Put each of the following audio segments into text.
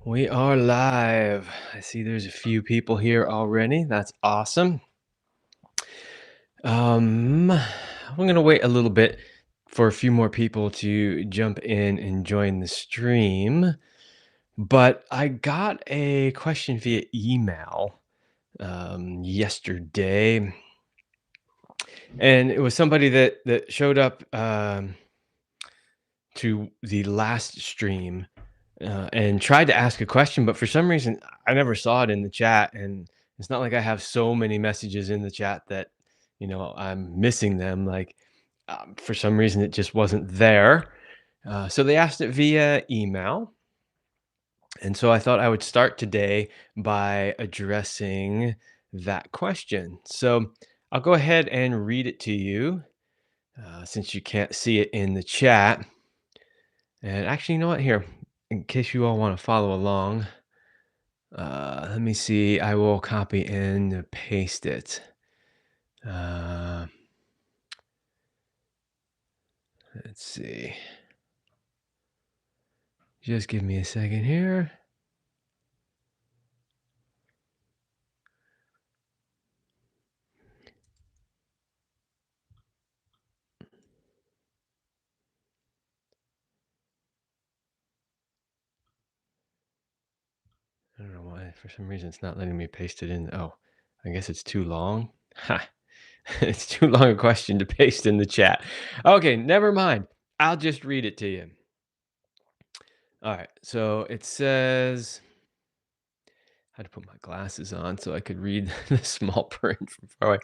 We are live. I see there's a few people here already. That's awesome. I'm going to wait a little bit for a few more people to jump in and join the stream. But I got a question via email yesterday, and it was somebody that showed up to the last stream and tried to ask a question, but for some reason I never saw it in the chat, and it's not like I have so many messages in the chat that I'm missing them. Like for some reason it just wasn't there. So they asked it via email, and so I thought I would start today by addressing that question. So I'll go ahead and read it to you since you can't see it in the chat. And actually, you know what? Here, in case you all want to follow along, let me see. I will copy and paste it. Uh, let's see. Just give me a second here. I don't know why. For some reason, it's not letting me paste it in. Oh, I guess it's too long. Ha! It's too long a question to paste in the chat. Okay, never mind. I'll just read it to you. All right. So it says, I had to put my glasses on so I could read the small print from far away.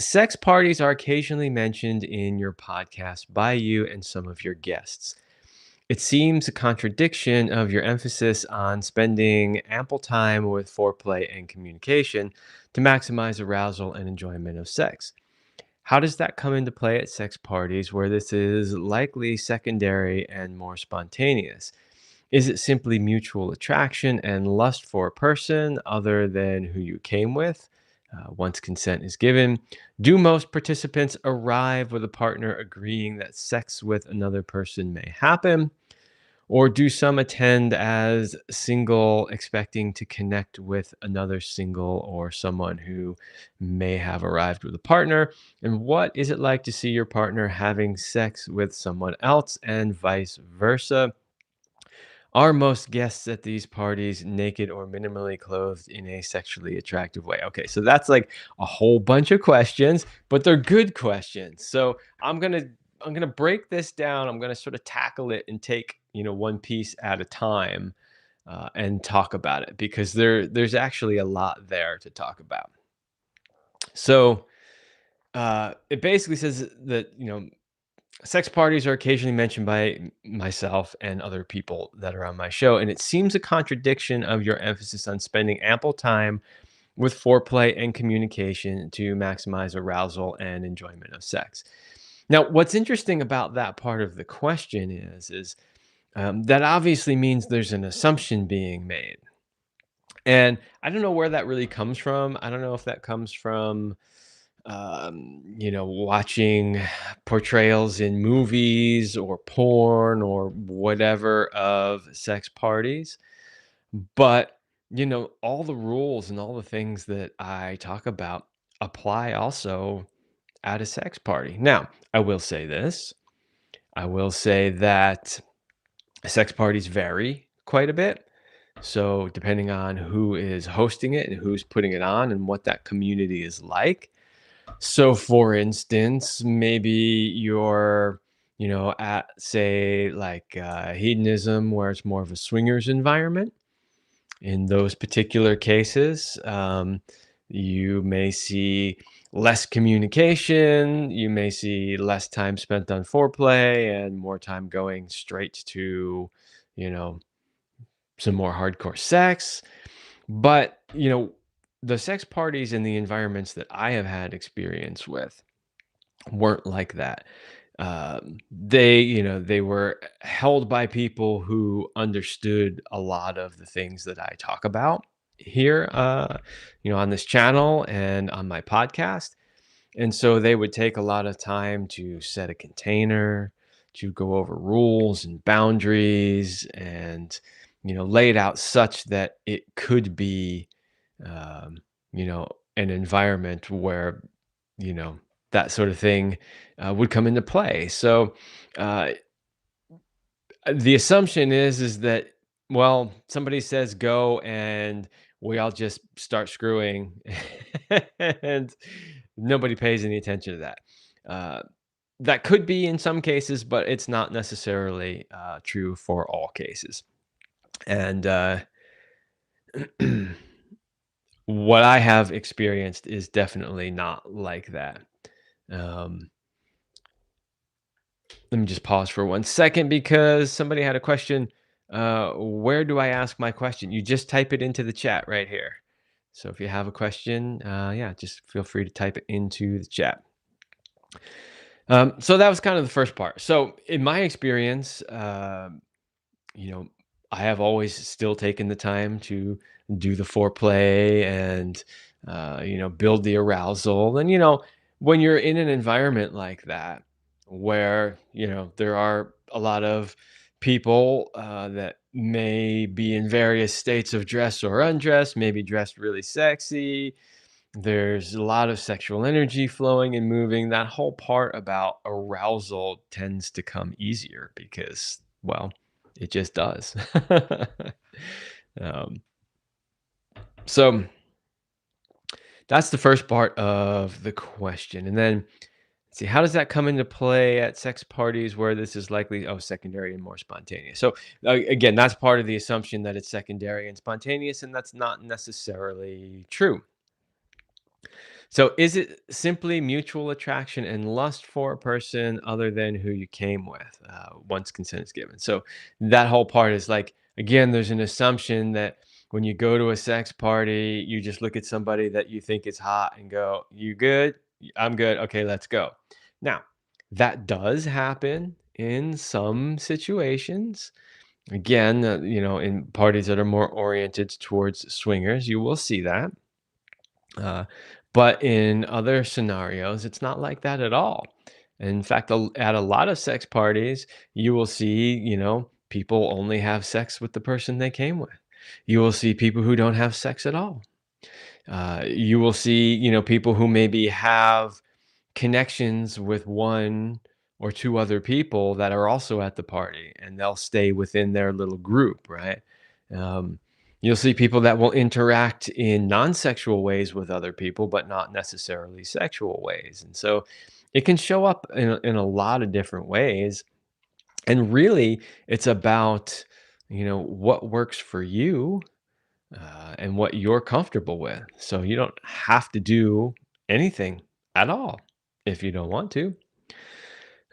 Sex parties are occasionally mentioned in your podcast by you and some of your guests. It seems a contradiction of your emphasis on spending ample time with foreplay and communication to maximize arousal and enjoyment of sex. How does that come into play at sex parties where this is likely secondary and more spontaneous? Is it simply mutual attraction and lust for a person other than who you came with? Once consent is given, do most participants arrive with a partner agreeing that sex with another person may happen? Or do some attend as single, expecting to connect with another single or someone who may have arrived with a partner? And what is it like to see your partner having sex with someone else and vice versa? Are most guests at these parties naked or minimally clothed in a sexually attractive way? Okay, so that's like a whole bunch of questions, but they're good questions. So I'm gonna break this down. I'm gonna sort of tackle it and take one piece at a time and talk about it because there's actually a lot there to talk about. So it basically says that sex parties are occasionally mentioned by myself and other people that are on my show, and it seems a contradiction of your emphasis on spending ample time with foreplay and communication to maximize arousal and enjoyment of sex. Now, what's interesting about that part of the question is that obviously means there's an assumption being made, and I don't know where that really comes from. I don't know if that comes from watching portrayals in movies or porn or whatever of sex parties. But, all the rules and all the things that I talk about apply also at a sex party. Now, I will say this. I will say that sex parties vary quite a bit. So, depending on who is hosting it and who's putting it on and what that community is like, so, for instance, maybe you're, at say like hedonism, where it's more of a swingers environment. In those particular cases, you may see less communication. You may see less time spent on foreplay and more time going straight to, you know, some more hardcore sex. But, the sex parties and the environments that I have had experience with weren't like that. They were held by people who understood a lot of the things that I talk about here, on this channel and on my podcast. And so they would take a lot of time to set a container, to go over rules and boundaries and, laid out such that it could be, um, an environment where, you know, that sort of thing would come into play. So, uh, the assumption is that, well, somebody says go and we all just start screwing and nobody pays any attention to that. Uh, that could be in some cases, but it's not necessarily true for all cases. And what I have experienced is definitely not like that. Um, Let me just pause for 1 second because somebody had a question. Where do I ask my question? You just type it into the chat right here. So if you have a question, yeah, just feel free to type it into the chat. So that was kind of the first part. So in my experience, you know, I have always still taken the time to do the foreplay and, build the arousal. And, when you're in an environment like that, where, there are a lot of people that may be in various states of dress or undress, maybe dressed really sexy. There's a lot of sexual energy flowing and moving. That whole part about arousal tends to come easier because, well, it just does. um, so that's the first part of the question. And then, let's see, how does that come into play at sex parties where this is likely, secondary and more spontaneous? So, again, that's part of the assumption that it's secondary and spontaneous, and that's not necessarily true. So, is it simply mutual attraction and lust for a person other than who you came with once consent is given? So, that whole part is like, again, there's an assumption that when you go to a sex party, you just look at somebody that you think is hot and go, "You good? I'm good. Okay, let's go." Now, that does happen in some situations. Again, in parties that are more oriented towards swingers, you will see that. Uh, but in other scenarios, it's not like that at all. In fact, at a lot of sex parties, you will see, people only have sex with the person they came with. You will see people who don't have sex at all. You will see, people who maybe have connections with one or two other people that are also at the party, and they'll stay within their little group, right? Um, you'll see people that will interact in non-sexual ways with other people, but not necessarily sexual ways. And so it can show up in a lot of different ways. And really, it's about, what works for you and what you're comfortable with. So you don't have to do anything at all if you don't want to.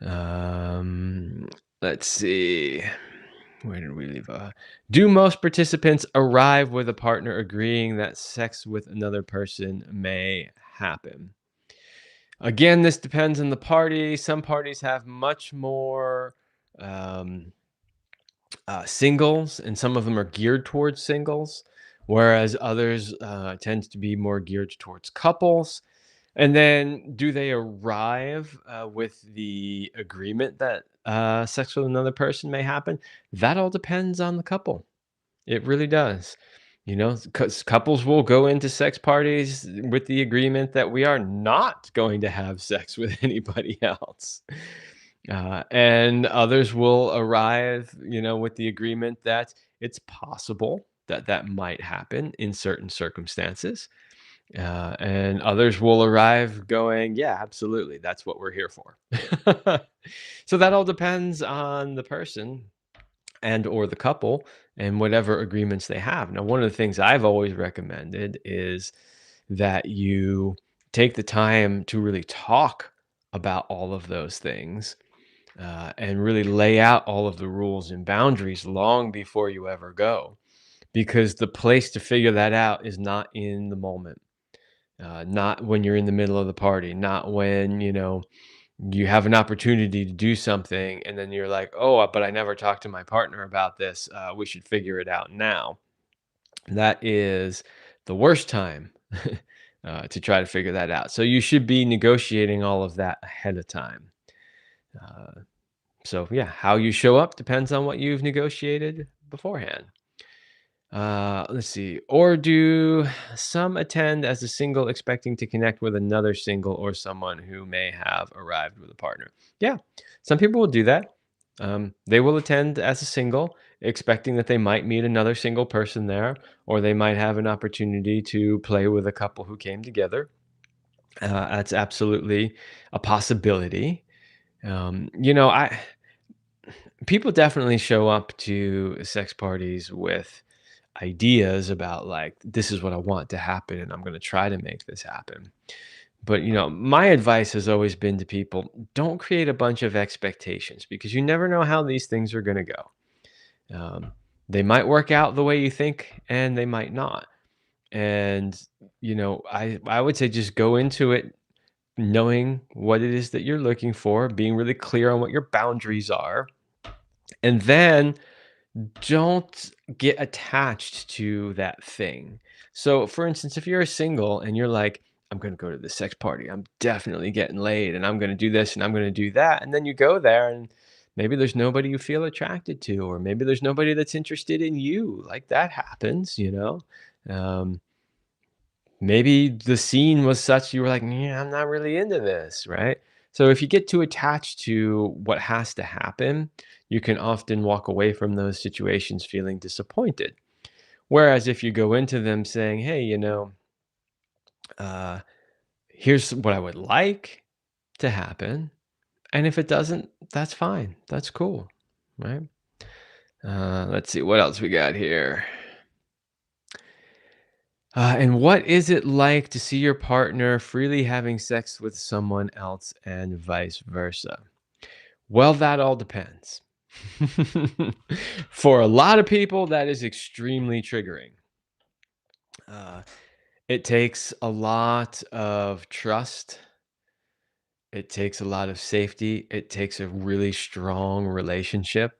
Um, let's see. Where did we leave? Do most participants arrive with a partner agreeing that sex with another person may happen? Again, this depends on the party. Some parties have much more um, singles, and some of them are geared towards singles, whereas others tend to be more geared towards couples. And then, do they arrive with the agreement that sex with another person may happen? That all depends on the couple. It really does. Because couples will go into sex parties with the agreement that we are not going to have sex with anybody else. And others will arrive, with the agreement that it's possible that that might happen in certain circumstances. And others will arrive going, yeah, absolutely. That's what we're here for. So that all depends on the person and or the couple and whatever agreements they have. Now, one of the things I've always recommended is that you take the time to really talk about all of those things and really lay out all of the rules and boundaries long before you ever go. Because the place to figure that out is not in the moment, not when you're in the middle of the party, not when, you have an opportunity to do something and then you're like, oh, but I never talked to my partner about this. We should figure it out now. That is the worst time to try to figure that out. So you should be negotiating all of that ahead of time. So, yeah, how you show up depends on what you've negotiated beforehand. Let's see. Or do some attend as a single, expecting to connect with another single or someone who may have arrived with a partner? Yeah, some people will do that. They will attend as a single, expecting that they might meet another single person there, or they might have an opportunity to play with a couple who came together. That's absolutely a possibility. I people definitely show up to sex parties with ideas about like this is what I want to happen and I'm going to try to make this happen. But my advice has always been to people, don't create a bunch of expectations because you never know how these things are going to go. Um, they might work out the way you think and they might not. And I would say just go into it knowing what it is that you're looking for, being really clear on what your boundaries are, and then don't get attached to that thing. So, for instance, if you're a single and you're like, I'm going to go to the sex party, I'm definitely getting laid, and I'm going to do this and I'm going to do that. And then you go there and maybe there's nobody you feel attracted to, or maybe there's nobody that's interested in you. Like that happens. Um, Maybe the scene was such you were like, yeah, I'm not really into this, right? So if you get too attached to what has to happen, you can often walk away from those situations feeling disappointed. Whereas if you go into them saying, hey, uh, here's what I would like to happen. And if it doesn't, that's fine. That's cool. Right. Let's see what else we got here. And what is it like to see your partner freely having sex with someone else and vice versa? Well, that all depends. For a lot of people, that is extremely triggering. Uh, it takes a lot of trust. It takes a lot of safety. It takes a really strong relationship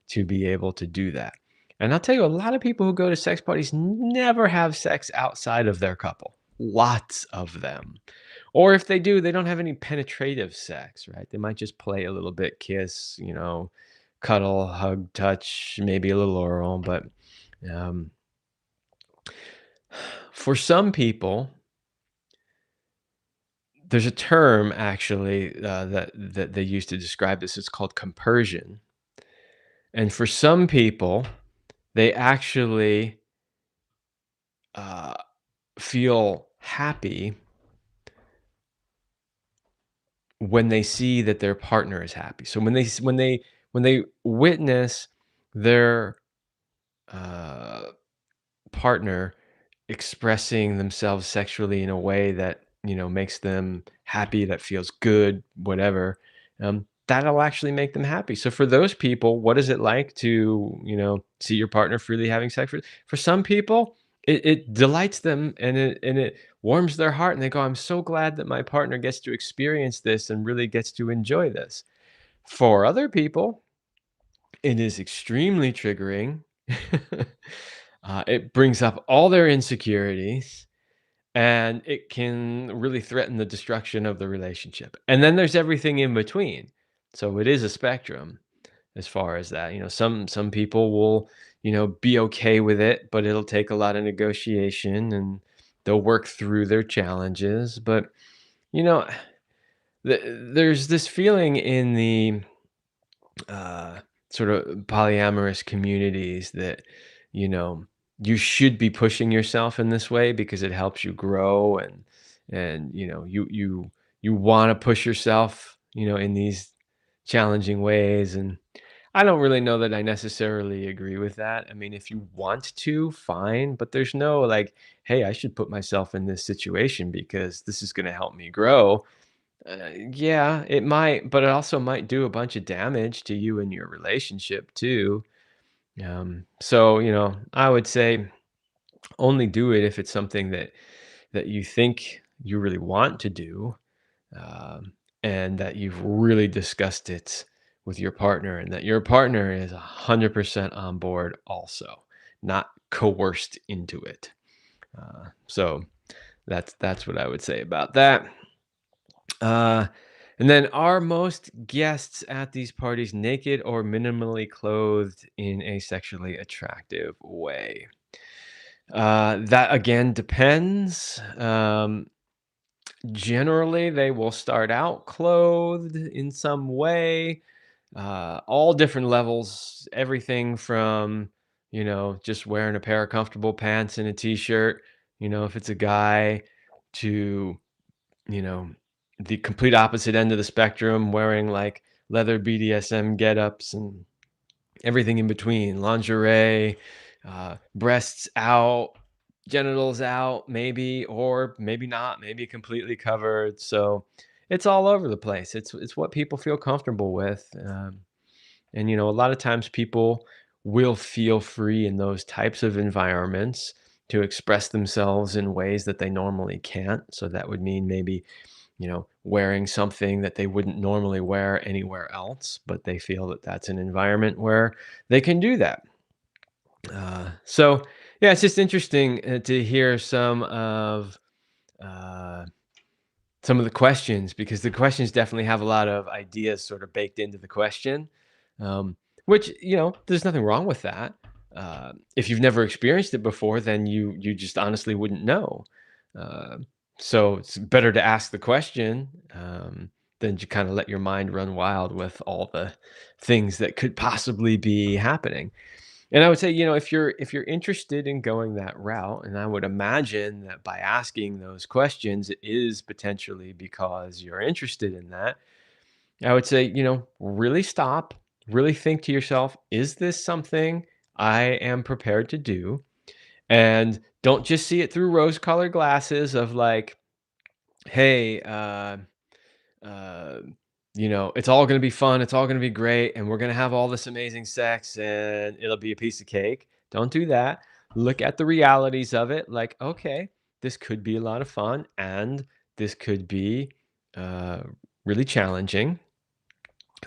to be able to do that. And I'll tell you, a lot of people who go to sex parties never have sex outside of their couple. Lots of them. Or if they do, they don't have any penetrative sex, right? They might just play a little bit, kiss, cuddle, hug, touch, maybe a little oral. But um, for some people, there's a term actually that they use to describe this. It's called compersion. And for some people, they actually uh, feel happy when they see that their partner is happy. So when they witness their uh, partner expressing themselves sexually in a way that makes them happy, that feels good, whatever, that'll actually make them happy. So for those people, what is it like to see your partner freely having sex? For some people, it delights them and it warms their heart, and they go, I'm so glad that my partner gets to experience this and really gets to enjoy this. For other people, it is extremely triggering. It brings up all their insecurities and it can really threaten the destruction of the relationship. And then there's everything in between. So it is a spectrum as far as that. Some people will, be okay with it, but it'll take a lot of negotiation and they'll work through their challenges. But, you know, there's this feeling in the uh, sort of polyamorous communities that you know you should be pushing yourself in this way because it helps you grow and you want to push yourself in these challenging ways. And I don't really know that I necessarily agree with that. I mean, if you want to, fine, but there's no like, hey, I should put myself in this situation because this is going to help me grow. Yeah, it might, but it also might do a bunch of damage to you and your relationship too. So I would say only do it if it's something that you think you really want to do, um, and that you've really discussed it with your partner, and that your partner is 100% on board, also, not coerced into it. So that's what I would say about that. Uh, and then are most guests at these parties naked or minimally clothed in a sexually attractive way? That again depends. Generally, they will start out clothed in some way, all different levels, everything from, just wearing a pair of comfortable pants and a t-shirt, if it's a guy, to, you know, the complete opposite end of the spectrum, wearing like leather BDSM get-ups and everything in between, lingerie, breasts out, genitals out, maybe, or maybe not, maybe completely covered. So it's all over the place. It's what people feel comfortable with, and a lot of times people will feel free in those types of environments to express themselves in ways that they normally can't. So that would mean maybe wearing something that they wouldn't normally wear anywhere else, but they feel that that's an environment where they can do that. So, yeah, it's just interesting to hear uh, some of the questions, because the questions definitely have a lot of ideas sort of baked into the question, um, which there's nothing wrong with that. If you've never experienced it before, then you just honestly wouldn't know. Uh, so it's better to ask the question, than to kind of let your mind run wild with all the things that could possibly be happening. And I would say, if you're interested in going that route, and I would imagine that by asking those questions, it is potentially because you're interested in that. I would say, really stop, really think to yourself, is this something I am prepared to do? And don't just see it through rose-colored glasses of like, hey, uh, it's all going to be fun. It's all going to be great. And we're going to have all this amazing sex and it'll be a piece of cake. Don't do that. Look at the realities of it. Like, okay, this could be a lot of fun and this could be uh, really challenging.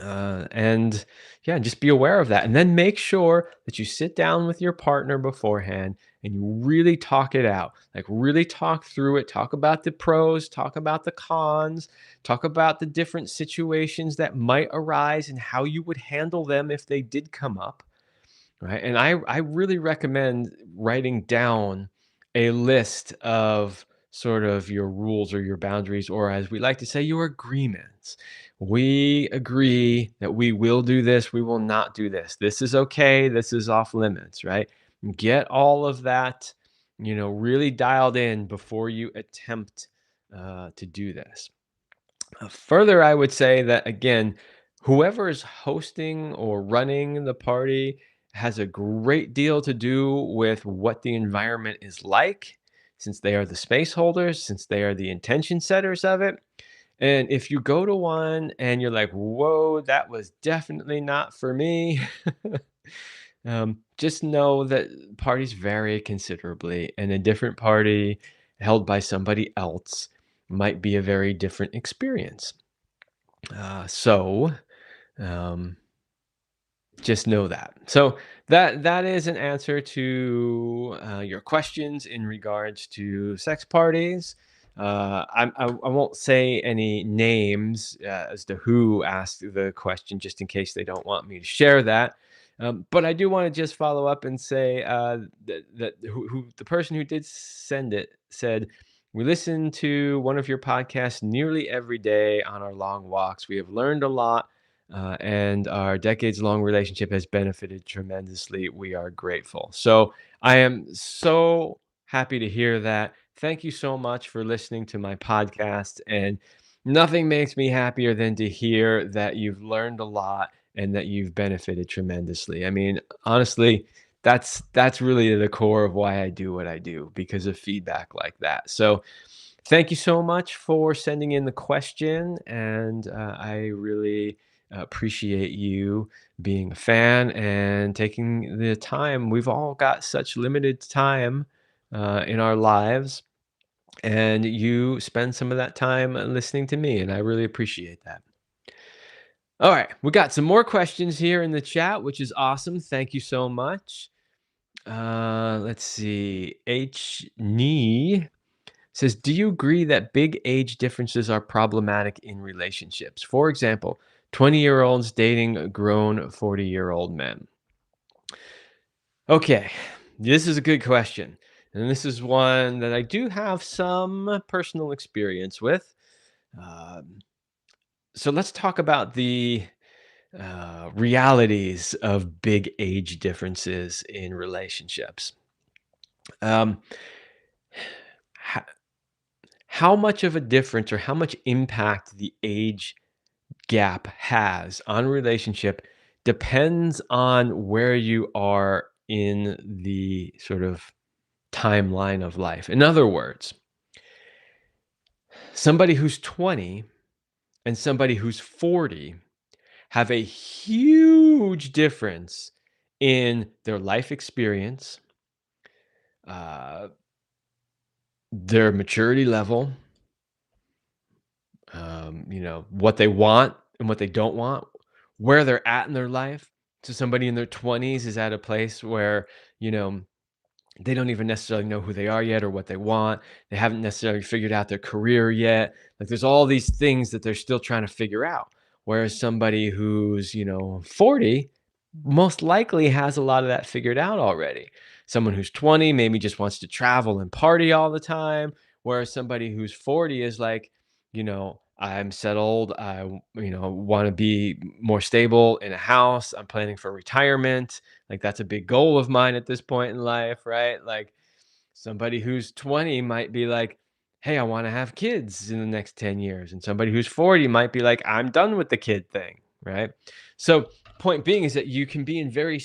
And yeah, just be aware of that. And then make sure that you sit down with your partner beforehand and you really talk it out. Like, really talk through it. Talk about the pros, talk about the cons, talk about the different situations that might arise and how you would handle them if they did come up. Right, and I really recommend writing down a list of sort of your rules or your boundaries, or as we like to say, your agreements. We agree that we will do this, we will not do this. This is okay, this is off limits, right? Get all of that, really dialed in before you attempt to do this. Further, I would say that again, whoever is hosting or running the party has a great deal to do with what the environment is like, since they are the space holders, since they are the intention setters of it. And if you go to one and you're like, whoa, that was definitely not for me, just know that parties vary considerably, and a different party held by somebody else might be a very different experience. So um, just know that. So that is an answer to your questions in regards to sex parties. I won't say any names as to who asked the question, just in case they don't want me to share that. But I do want to just follow up and say that who the person who did send it said, we listen to one of your podcasts nearly every day on our long walks. We have learned a lot, and our decades long relationship has benefited tremendously. We are grateful. So I am so happy to hear that. Thank you so much for listening to my podcast. And nothing makes me happier than to hear that you've learned a lot and that you've benefited tremendously. I mean, honestly, that's really the core of why I do what I do, because of feedback like that. So thank you so much for sending in the question, and I really appreciate you being a fan and taking the time. We've all got such limited time in our lives, and you spend some of that time listening to me, and I really appreciate that. All right, we got some more questions here in the chat, which is awesome. Thank you so much. Let's see. H. Nee says, do you agree that big age differences are problematic in relationships? For example, 20-year-olds dating grown 40-year-old men. Okay, this is a good question. And this is one that I do have some personal experience with. Um, so let's talk about the realities of big age differences in relationships. Um, ho- how much of a difference or how much impact the age gap has on a relationship depends on where you are in the sort of timeline of life. In other words, somebody who's 20 and somebody who's 40 have a huge difference in their life experience, uh, their maturity level, what they want and what they don't want, where they're at in their life. So somebody in their 20s is at a place where, you know, they don't even necessarily know who they are yet or what they want. They haven't necessarily figured out their career yet. Like there's all these things that they're still trying to figure out. Whereas somebody who's, 40 most likely has a lot of that figured out already. Someone who's 20 maybe just wants to travel and party all the time, whereas somebody who's 40 is like, I'm settled. Want to be more stable in a house. I'm planning for retirement. Like that's a big goal of mine at this point in life, right? Like somebody who's 20 might be like, hey, I want to have kids in the next 10 years. And somebody who's 40 might be like, I'm done with the kid thing, right? So, point being is that you can be in very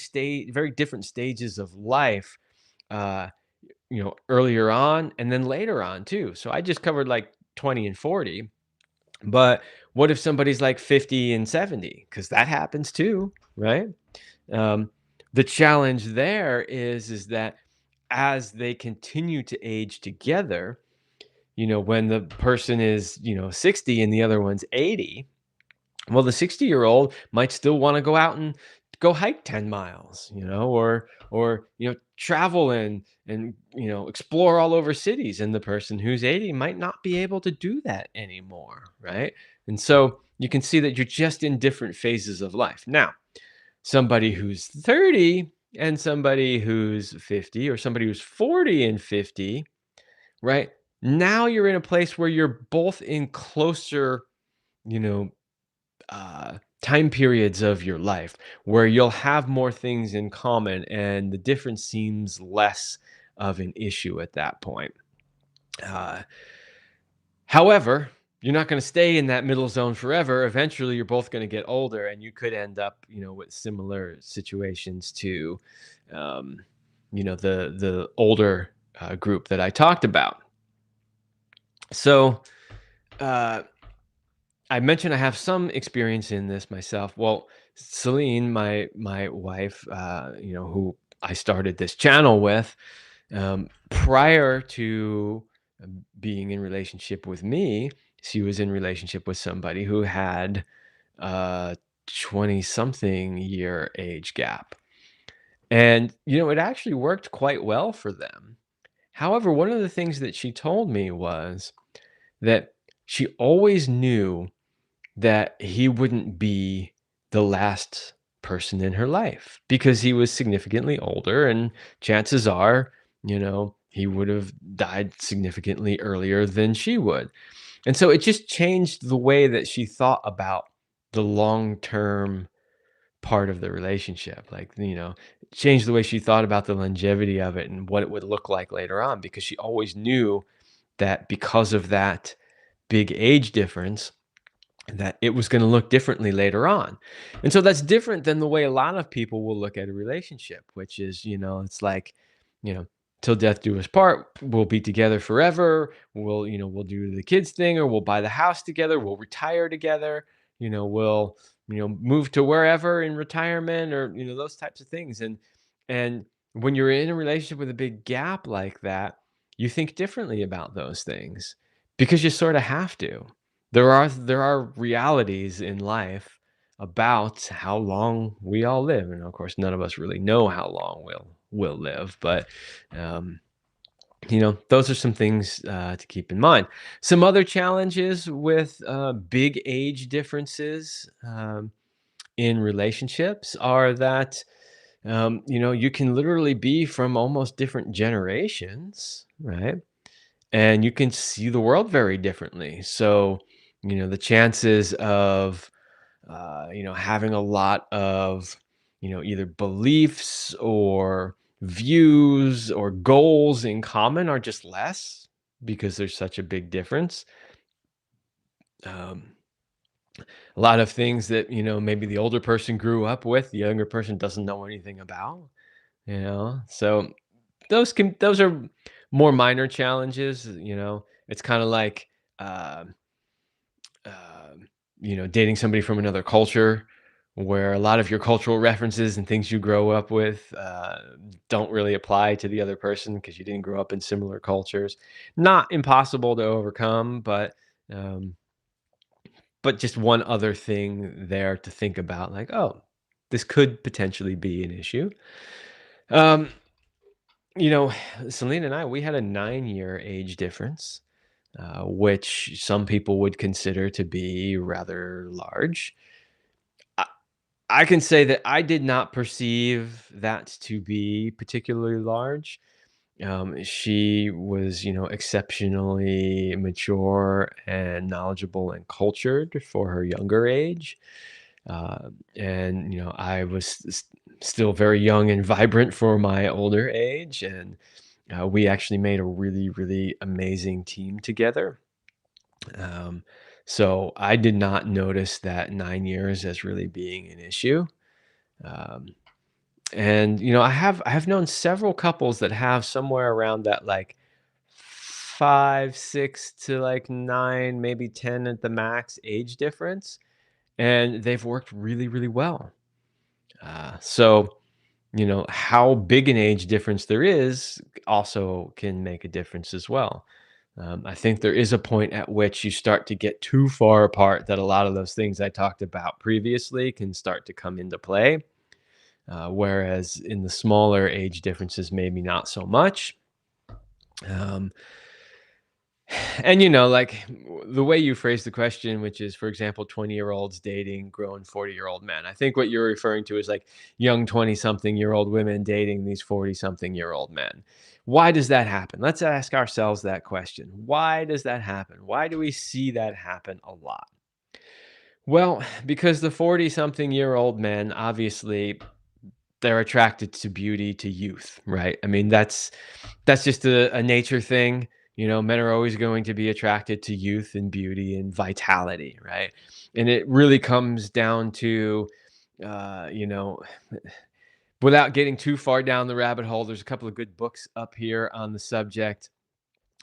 different stages of life, uh, earlier on and then later on too. So, I just covered like 20 and 40, but what if somebody's like 50 and 70? Because that happens too, right? Um, the challenge there is that as they continue to age together, when the person is, 60 and the other one's 80, well, the 60-year-old might still want to go out and go hike 10 miles, or travel and explore all over cities. And the person who's 80 might not be able to do that anymore, right? And so you can see that you're just in different phases of life. Now, somebody who's 30 and somebody who's 50 or somebody who's 40 and 50, right? Now you're in a place where you're both in closer, you know, time periods of your life where you'll have more things in common and the difference seems less of an issue at that point. Uh, However, you're not going to stay in that middle zone forever. Eventually, you're both going to get older, and you could end up, with similar situations to, um, the older group that I talked about. So, uh, I mentioned I have some experience in this myself. Well, Celine, my wife, who I started this channel with, prior to being in relationship with me, she was in relationship with somebody who had a 20 something year age gap. And, it actually worked quite well for them. However, one of the things that she told me was that she always knew that he wouldn't be the last person in her life because he was significantly older and chances are, he would have died significantly earlier than she would. And so it just changed the way that she thought about the long-term part of the relationship. Like, it changed the way she thought about the longevity of it and what it would look like later on because she always knew that because of that big age difference, that it was going to look differently later on. And so that's different than the way a lot of people will look at a relationship, which is, it's like, you know, till death do us part, we'll be together forever. We'll do the kids thing or we'll buy the house together, we'll retire together, we'll, move to wherever in retirement or, those types of things. And when you're in a relationship with a big gap like that, you think differently about those things because you sort of have to. There are realities in life about how long we all live, and of course, none of us really know how long we'll live. But um, those are some things to keep in mind. Some other challenges with big age differences in relationships are that You can literally be from almost different generations, right? And you can see the world very differently. So, the chances of, having a lot of, either beliefs or views or goals in common are just less because there's such a big difference. Um, a lot of things that, maybe the older person grew up with, the younger person doesn't know anything about. So those are more minor challenges. It's kind of like, um, dating somebody from another culture where a lot of your cultural references and things you grow up with don't really apply to the other person because you didn't grow up in similar cultures. Not impossible to overcome, um, but just one other thing there to think about, like, oh, this could potentially be an issue. Um, you know, Selena and I, we had a 9-year age difference, which some people would consider to be rather large. I, I can say that I did not perceive that to be particularly large. She was, exceptionally mature and knowledgeable and cultured for her younger age. And, I was still very young and vibrant for my older age. And we actually made a really, really amazing team together. Um, so I did not notice that 9 years as really being an issue. Um, and I have known several couples that have somewhere around that, like, 5, 6 to like 9, maybe 10 at the max age difference, and they've worked really, really well. So how big an age difference there is also can make a difference as well. I think there is a point at which you start to get too far apart that a lot of those things I talked about previously can start to come into play. Whereas in the smaller age differences, maybe not so much. Um, and like the way you phrase the question, which is, for example, 20-year-olds dating grown 40-year-old men. I think what you're referring to is like young 20-something-year-old women dating these 40-something-year-old men. Why does that happen? Let's ask ourselves that question. Why does that happen? Why do we see that happen a lot? Well, because the 40-something-year-old men, obviously, they're attracted to beauty, to youth, right? I mean, that's just a nature thing. Men are always going to be attracted to youth and beauty and vitality, right? And it really comes down to, uh, you know, without getting too far down the rabbit hole, there's a couple of good books up here on the subject.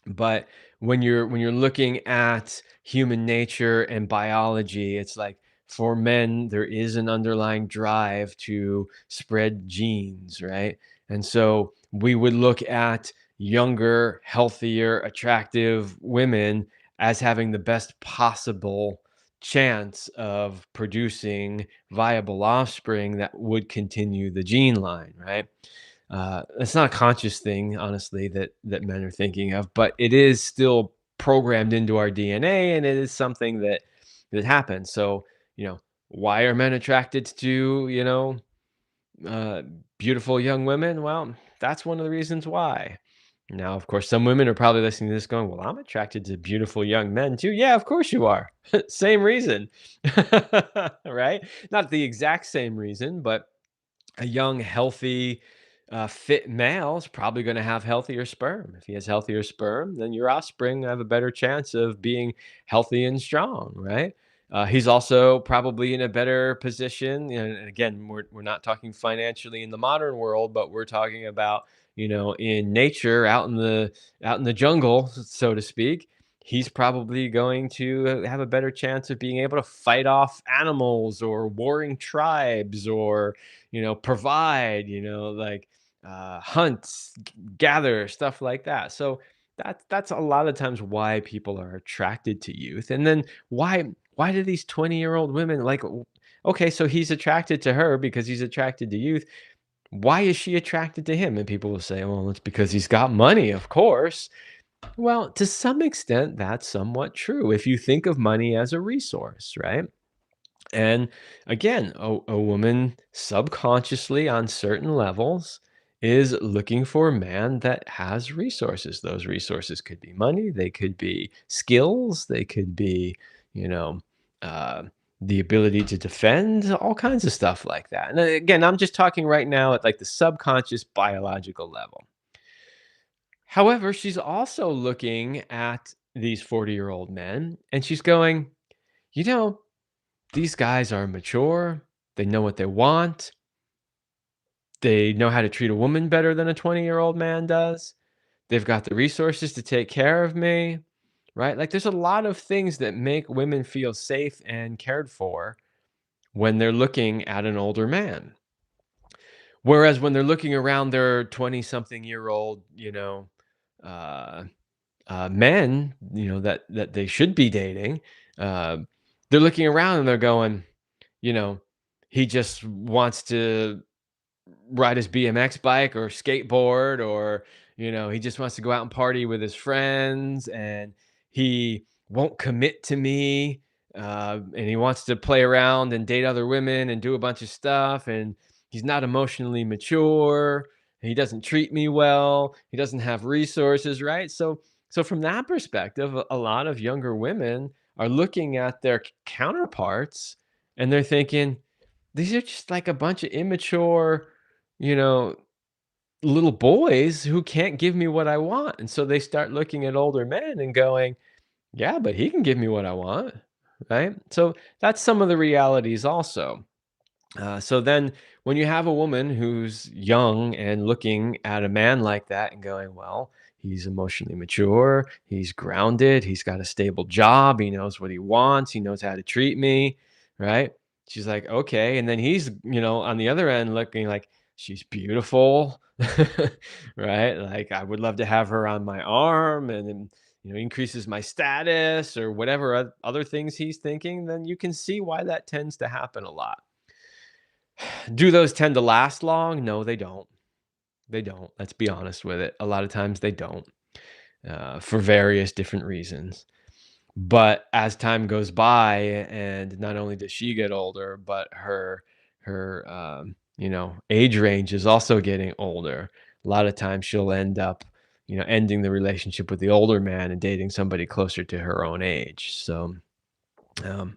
But when you're looking at human nature and biology, it's like, for men there is an underlying drive to spread genes, right? And so we would look at younger, healthier, attractive women as having the best possible chance of producing viable offspring that would continue the gene line, right? It's not a conscious thing, honestly, that men are thinking of, but it is still programmed into our DNA, and it is something that happens. So, why are men attracted to uh, beautiful young women? Well, that's one of the reasons why. Now, of course, some women are probably listening to this going, "Well, I'm attracted to beautiful young men too." Yeah, of course you are. Same reason, right? Not the exact same reason, but a young, healthy, fit male is probably going to have healthier sperm. If he has healthier sperm, then your offspring have a better chance of being healthy and strong, right? He's also probably in a better position. And again, we're not talking financially in the modern world, but we're talking about, in nature, out in the jungle, so to speak. He's probably going to have a better chance of being able to fight off animals or warring tribes, or provide, like, hunt, gather, stuff like that. So that's a lot of times why people are attracted to youth. And then why do these 20-year-old women, like, okay, so he's attracted to her because he's attracted to youth. Why is she attracted to him? And people will say, well, it's because he's got money, of course. Well, to some extent, that's somewhat true if you think of money as a resource, right? And again, a woman subconsciously on certain levels is looking for a man that has resources. Those resources could be money, they could be skills, they could be, you know, uh, the ability to defend, all kinds of stuff like that. And again, I'm just talking right now at like the subconscious biological level. However, she's also looking at these 40-year-old men and she's going, you know, these guys are mature. They know what they want. They know how to treat a woman better than a 20-year-old man does. They've got the resources to take care of me, right? Like there's a lot of things that make women feel safe and cared for when they're looking at an older man. Whereas when they're looking around their 20 something year old, uh, men, that they should be dating, uh, they're looking around and they're going, you know, he just wants to ride his BMX bike or skateboard, or he just wants to go out and party with his friends, and he won't commit to me, and he wants to play around and date other women and do a bunch of stuff, and he's not emotionally mature, he doesn't treat me well, he doesn't have resources, right? So from that perspective, a lot of younger women are looking at their counterparts and they're thinking, these are just like a bunch of immature, you know, little boys who can't give me what I want. And so they start looking at older men and going, yeah, but he can give me what I want. Right. So that's some of the realities also. So then, when you have a woman who's young and looking at a man like that and going, well, he's emotionally mature, he's grounded, he's got a stable job, he knows what he wants, he knows how to treat me, right? She's like, okay. And then he's, on the other end looking like she's beautiful, right? Like, I would love to have her on my arm and then, increases my status or whatever other things he's thinking. Then you can see why that tends to happen a lot. Do those tend to last long? No, they don't. They don't. Let's be honest with it. A lot of times they don't, for various different reasons. But as time goes by, and not only does she get older, but her age range is also getting older. A lot of times she'll end up, ending the relationship with the older man and dating somebody closer to her own age. So, um,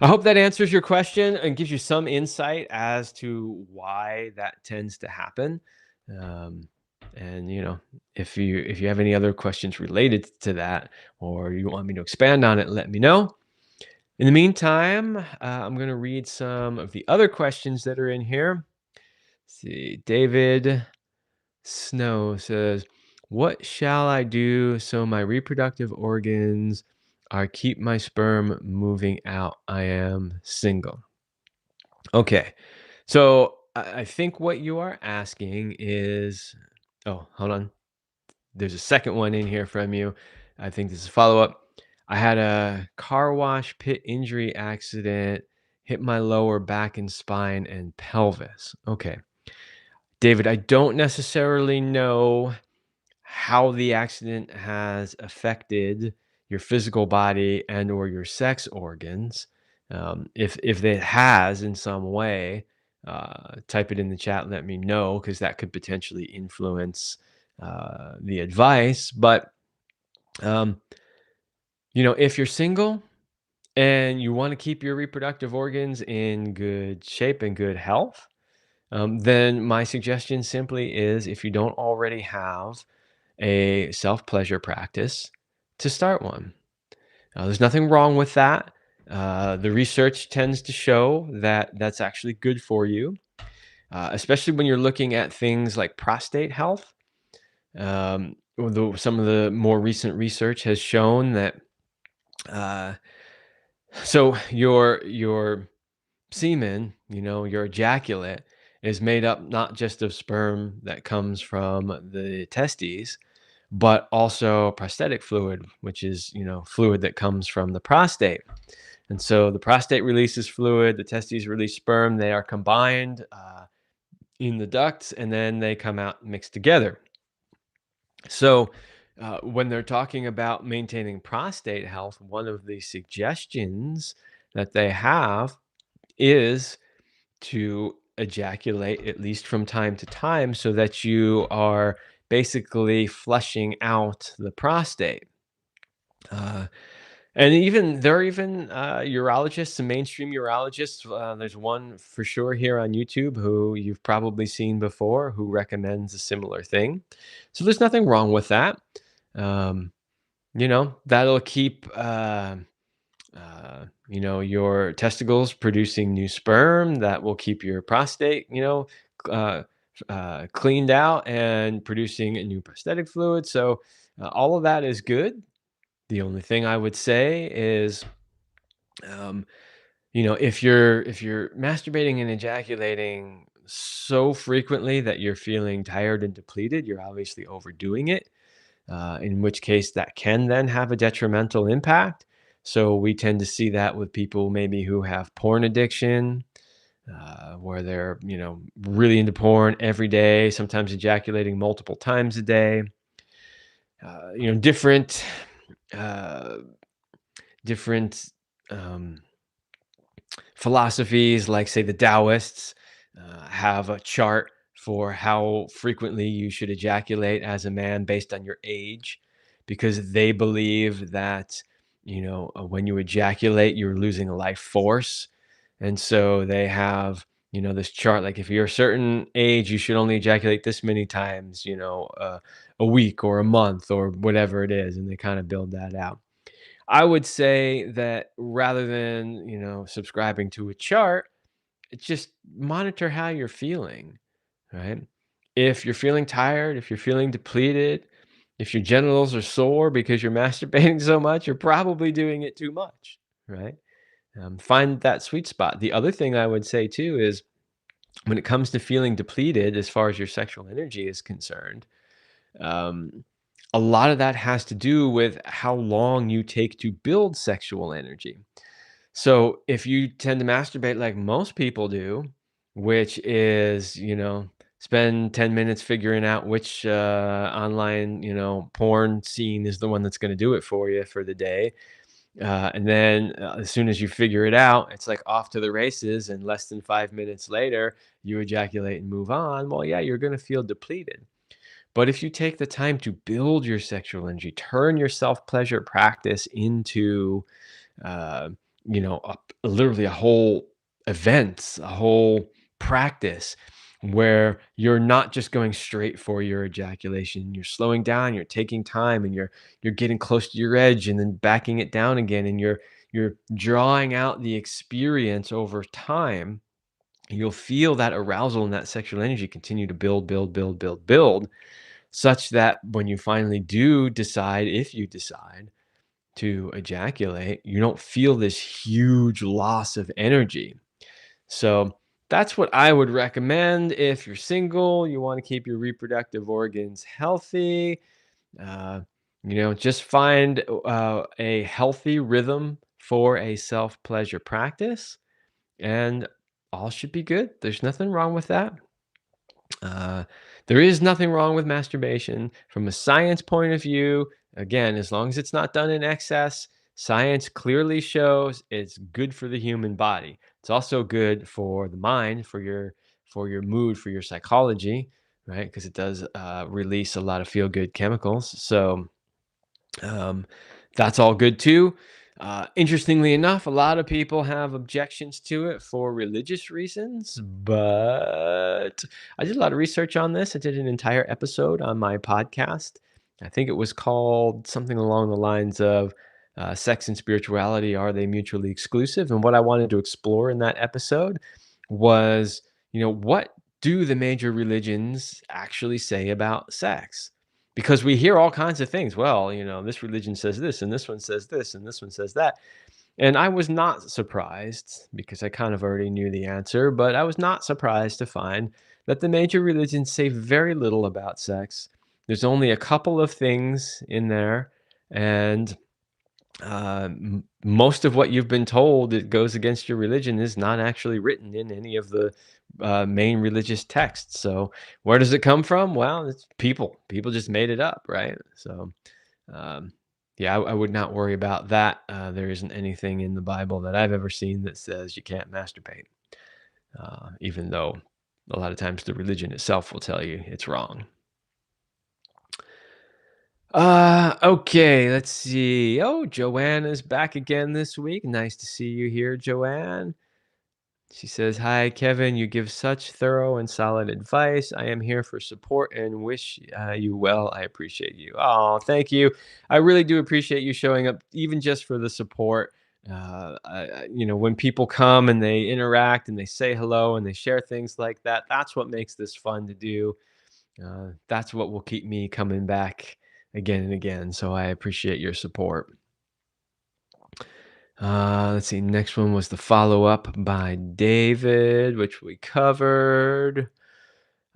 I hope that answers your question and gives you some insight as to why that tends to happen. Um, and if you have any other questions related to that, or you want me to expand on it, let me know. In the meantime, I'm going to read some of the other questions that are in here. Let's see, David Snow says, "What shall I do so my reproductive organs are keep my sperm moving out? I am single." Okay. So I think what you are asking is, oh, hold on. There's a second one in here from you. I think this is follow up. I had a car wash pit injury accident, hit my lower back and spine and pelvis. Okay. David, I don't necessarily know how the accident has affected your physical body and or your sex organs. If it has in some way, type it in the chat. Let me know, because that could potentially influence the advice. But um, if you're single and you want to keep your reproductive organs in good shape and good health, then my suggestion simply is, if you don't already have a self pleasure practice, to start one. There's nothing wrong with that. The research tends to show that that's actually good for you, especially when you're looking at things like prostate health. Although some of the more recent research has shown that, uh, so your semen, your ejaculate, is made up not just of sperm that comes from the testes, but also prostatic fluid, which is, fluid that comes from the prostate. And so the prostate releases fluid, the testes release sperm. They are combined in the ducts, and then they come out mixed together. So when they're talking about maintaining prostate health, one of the suggestions that they have is to ejaculate at least from time to time so that you are basically flushing out the prostate. Uh, and even there are even urologists, some mainstream urologists. There's one for sure here on YouTube who you've probably seen before who recommends a similar thing. So there's nothing wrong with that. Um, that'll keep your testicles producing new sperm that will keep your prostate, uh, cleaned out and producing a new prosthetic fluid. So all of that is good. The only thing I would say is, um, if you're masturbating and ejaculating so frequently that you're feeling tired and depleted, you're obviously overdoing it. In which case that can then have a detrimental impact. So we tend to see that with people maybe who have porn addiction, where they're really into porn every day, sometimes ejaculating multiple times a day. Different uh, different um, philosophies, like say the Taoists, have a chart for how frequently you should ejaculate as a man based on your age, because they believe that when you ejaculate, you're losing a life force, and so they have this chart like if you're a certain age, you should only ejaculate this many times, a week or a month or whatever it is, and they kind of build that out. I would say that rather than, subscribing to a chart, just monitor how you're feeling, right? If you're feeling tired, if you're feeling depleted, if your genitals are sore because you're masturbating so much, you're probably doing it too much, right? Find that sweet spot. The other thing I would say too is when it comes to feeling depleted, as far as your sexual energy is concerned, um, a lot of that has to do with how long you take to build sexual energy. So if you tend to masturbate like most people do, which is, spend 10 minutes figuring out which online, porn scene is the one that's going to do it for you for the day. And then as soon as you figure it out, it's like off to the races. And less than 5 minutes later, you ejaculate and move on. Well, yeah, you're going to feel depleted. But if you take the time to build your sexual energy, turn your self pleasure practice into, uh, literally a whole event, a whole practice where you're not just going straight for your ejaculation. You're slowing down, you're taking time, and you're getting close to your edge and then backing it down again, and you're drawing out the experience over time. You'll feel that arousal and that sexual energy continue to build, build, build, build, build, such that when you finally do decide, if you decide to ejaculate, you don't feel this huge loss of energy. So that's what I would recommend if you're single, you want to keep your reproductive organs healthy. Uh, just find a healthy rhythm for a self pleasure practice, and all should be good. There's nothing wrong with that. Uh, there is nothing wrong with masturbation from a science point of view. Again, as long as it's not done in excess, science clearly shows it's good for the human body. It's also good for the mind, for your mood, for your psychology, right? Because it does release a lot of feel good chemicals. So um, that's all good too. Interestingly enough, a lot of people have objections to it for religious reasons, but I did a lot of research on this. I did an entire episode on my podcast. I think it was called something along the lines of Sex and Spirituality, Are They Mutually Exclusive? And what I wanted to explore in that episode was, what do the major religions actually say about sex? Because we hear all kinds of things. Well, this religion says this, and this one says this, and this one says that. And I was not surprised because I kind of already knew the answer, but I was not surprised to find that the major religions say very little about sex. There's only a couple of things in there, and most of what you've been told that goes against your religion is not actually written in any of the main religious texts. So where does it come from? Well, it's people. People just made it up, right? So um, Yeah, I would not worry about that. There isn't anything in the Bible that I've ever seen that says you can't masturbate, even though a lot of times the religion itself will tell you it's wrong. Okay, let's see. Oh, Joanne is back again this week. Nice to see you here, Joanne. She says, "Hi, Kevin. You give such thorough and solid advice. I am here for support and wish you well. I appreciate you." Oh, thank you. I really do appreciate you showing up, even just for the support. When people come and they interact and they say hello and they share things like that, that's what makes this fun to do. That's what will keep me coming back again and again. So I appreciate your support. Let's see. Next one was the follow up by David, which we covered.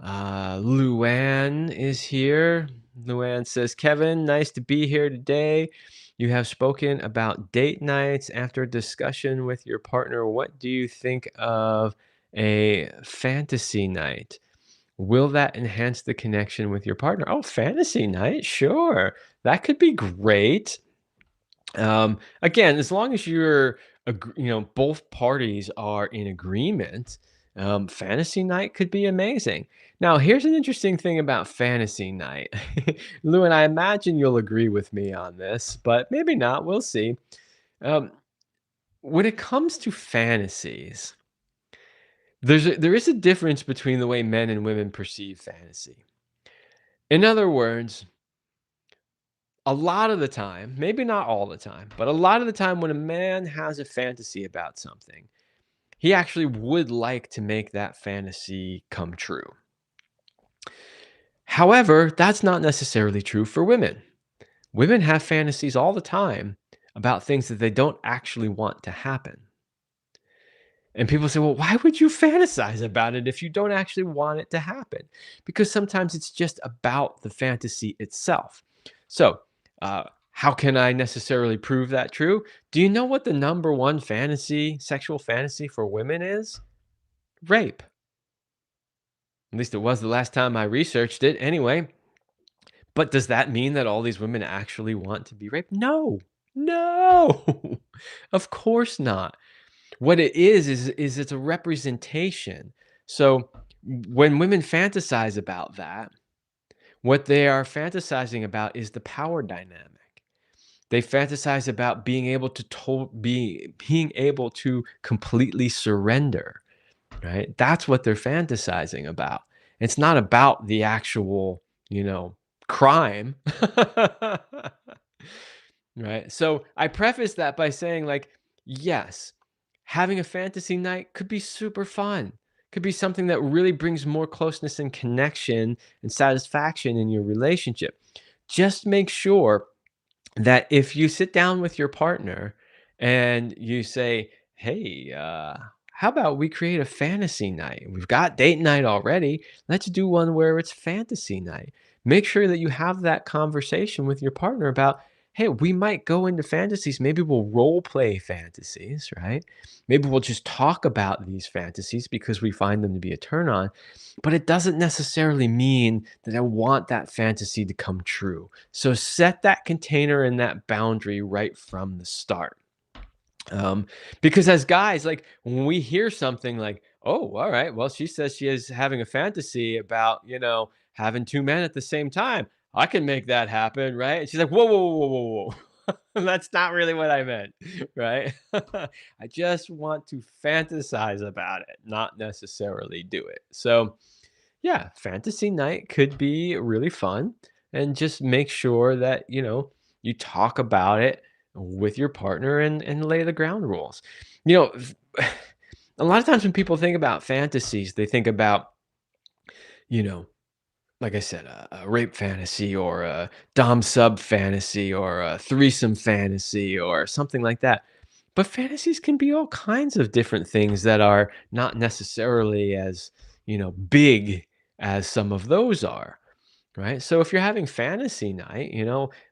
Luann is here. Luann says, Kevin, nice to be here today. You have spoken about date nights after a discussion with your partner. What do you think of a fantasy night? Will that enhance the connection with your partner? Oh, fantasy night? Sure. That could be great. Again, as long as both parties are in agreement, fantasy night could be amazing. Now, here's an interesting thing about fantasy night. Lou, and I imagine you'll agree with me on this, but maybe not. We'll see. Um, when it comes to fantasies, there is a difference between the way men and women perceive fantasy. In other words, a lot of the time, maybe not all the time, but a lot of the time when a man has a fantasy about something, he actually would like to make that fantasy come true. However, that's not necessarily true for women. Women have fantasies all the time about things that they don't actually want to happen. And people say, well, why would you fantasize about it if you don't actually want it to happen? Because sometimes it's just about the fantasy itself. So, how can I necessarily prove that true? Do you know what the number one sexual fantasy for women is? Rape. At least it was the last time I researched it anyway. But does that mean that all these women actually want to be raped? No. No. Of course not. What it is it's a representation. So when women fantasize about that, what they are fantasizing about is the power dynamic. They fantasize about being able to completely surrender, right? That's what they're fantasizing about. It's not about the actual, crime. Right? So I preface that by saying, like, yes, having a fantasy night could be super fun. Could be something that really brings more closeness and connection and satisfaction in your relationship. Just make sure that if you sit down with your partner and you say, hey, how about we create a fantasy night? We've got date night already. Let's do one where it's fantasy night. Make sure that you have that conversation with your partner about, hey, we might go into fantasies. Maybe we'll role play fantasies, right? Maybe we'll just talk about these fantasies because we find them to be a turn on. But it doesn't necessarily mean that I want that fantasy to come true. So set that container and that boundary right from the start. Um, because as guys, like when we hear something like, oh, all right, well, she says she is having a fantasy about, having two men at the same time. I can make that happen, right? And she's like, whoa, whoa, whoa, whoa, whoa, whoa. That's not really what I meant, right? I just want to fantasize about it, not necessarily do it. So, yeah, fantasy night could be really fun, and just make sure that, you talk about it with your partner and lay the ground rules. You know, a lot of times when people think about fantasies, they think about, you know, like I said, a rape fantasy or a dom sub fantasy or a threesome fantasy or something like that. But fantasies can be all kinds of different things that are not necessarily as, big as some of those are. Right? So if you're having fantasy night,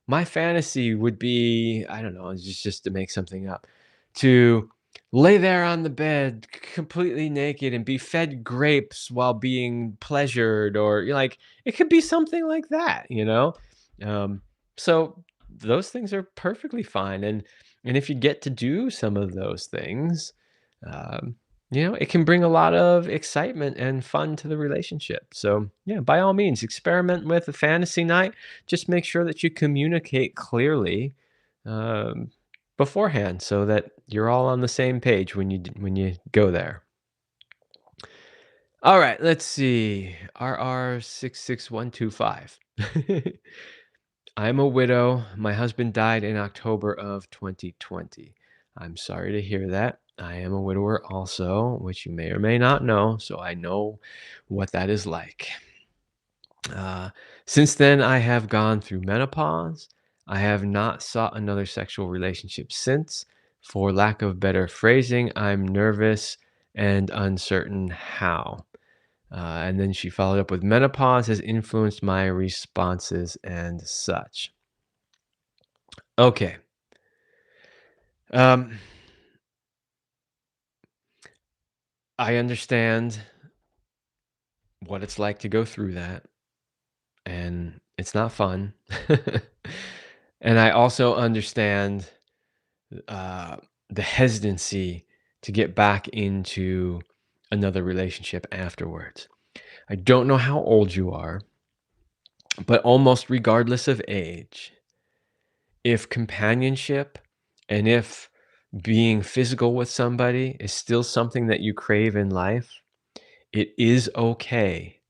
my fantasy would be, I don't know, just to make something up, to lay there on the bed completely naked and be fed grapes while being pleasured, or like it could be something like that. Um, so those things are perfectly fine, and if you get to do some of those things, um, it can bring a lot of excitement and fun to the relationship. So, yeah, by all means, experiment with a fantasy night. Just make sure that you communicate clearly um, beforehand so that you're all on the same page when you go there. All right, let's see. RR66125. I'm a widow. My husband died in October of 2020. I'm sorry to hear that. I am a widower also, which you may or may not know, so I know what that is like. Uh, since then, I have gone through menopause. I have not sought another sexual relationship since. For lack of better phrasing, I'm nervous and uncertain how. And then she followed up with menopause has influenced my responses and such. Okay. Um, I understand what it's like to go through that, and it's not fun. And I also understand uh, the hesitancy to get back into another relationship afterwards. I don't know how old you are, but almost regardless of age, if companionship and if being physical with somebody is still something that you crave in life, it is okay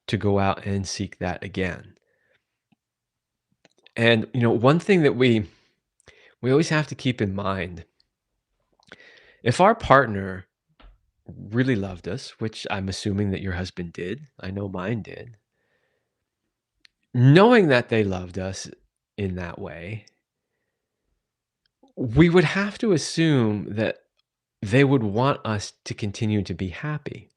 to go out and seek that again. And one thing that we always have to keep in mind, if our partner really loved us, which I'm assuming that your husband did, I know mine did, knowing that they loved us in that way, we would have to assume that they would want us to continue to be happy.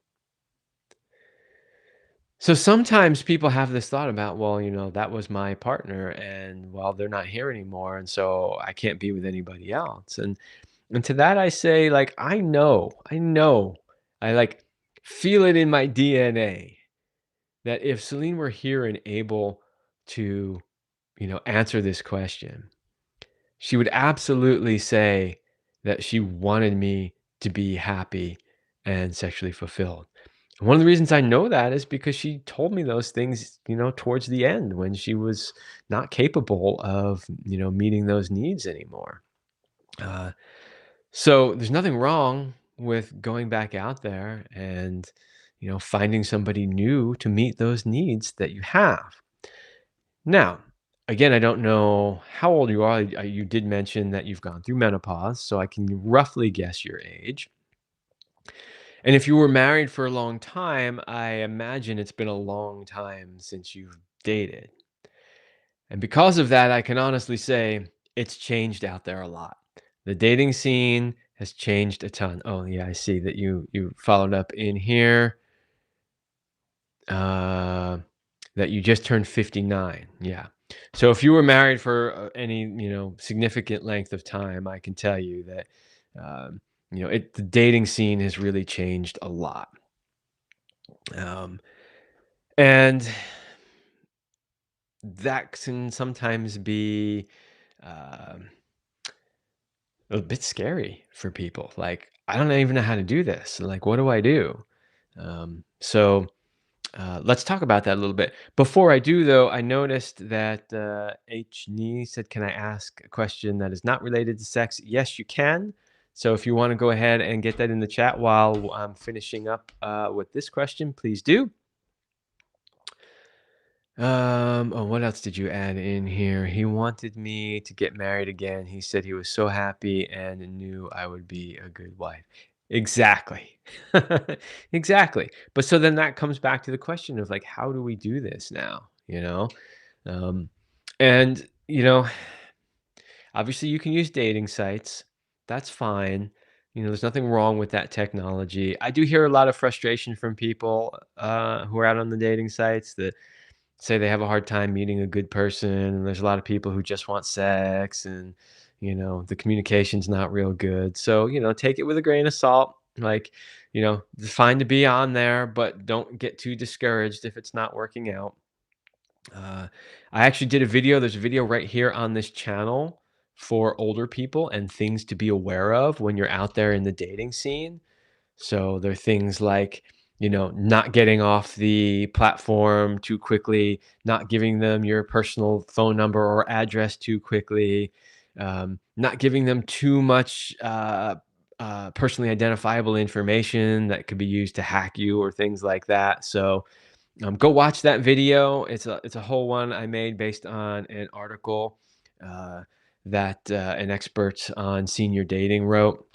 So sometimes people have this thought about, well, that was my partner and well, they're not here anymore. And so I can't be with anybody else. And to that I say, like, I know, I like feel it in my DNA that if Celine were here and able to, answer this question, she would absolutely say that she wanted me to be happy and sexually fulfilled. And one of the reasons I know that is because she told me those things, towards the end when she was not capable of, meeting those needs anymore. Uh, so there's nothing wrong with going back out there and, finding somebody new to meet those needs that you have. Now, again, I don't know how old you are. You did mention that you've gone through menopause, so I can roughly guess your age. And if you were married for a long time, I imagine it's been a long time since you've dated. And because of that, I can honestly say it's changed out there a lot. The dating scene has changed a ton. Oh, yeah, I see that you followed up in here. Uh that you just turned 59. Yeah. So if you were married for any, significant length of time, I can tell you that the dating scene has really changed a lot. Um and that can sometimes be um a bit scary for people. Like, I don't even know how to do this. Like, what do I do? So let's talk about that a little bit. Before I do, though, I noticed that H. Nee said, "Can I ask a question that is not related to sex?" Yes, you can. So if you want to go ahead and get that in the chat while I'm finishing up with this question, please do. Oh, what else did you add in here? He wanted me to get married again. He said he was so happy and knew I would be a good wife. Exactly. Exactly. But so then that comes back to the question of like, how do we do this now? Um, and obviously you can use dating sites. That's fine. There's nothing wrong with that technology. I do hear a lot of frustration from people who are out on the dating sites that say they have a hard time meeting a good person, and there's a lot of people who just want sex, and the communication's not real good. So take it with a grain of salt. Like, it's fine to be on there, but don't get too discouraged if it's not working out. Uh, I actually did a video. There's a video right here on this channel for older people and things to be aware of when you're out there in the dating scene. So there are things like, not getting off the platform too quickly, not giving them your personal phone number or address too quickly, not giving them too much personally identifiable information that could be used to hack you or things like that. So go watch that video. It's a whole one I made based on an article uh, that an expert on senior dating wrote.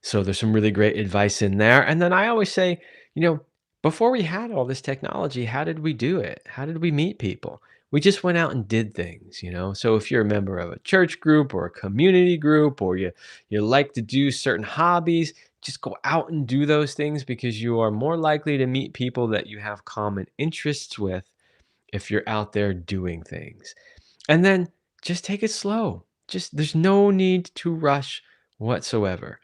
So there's some really great advice in there. And then I always say, you know, before we had all this technology, how did we do it? How did we meet people? We just went out and did things. So if you're a member of a church group or a community group, or you like to do certain hobbies, just go out and do those things because you are more likely to meet people that you have common interests with if you're out there doing things. And then just take it slow. Just there's no need to rush whatsoever.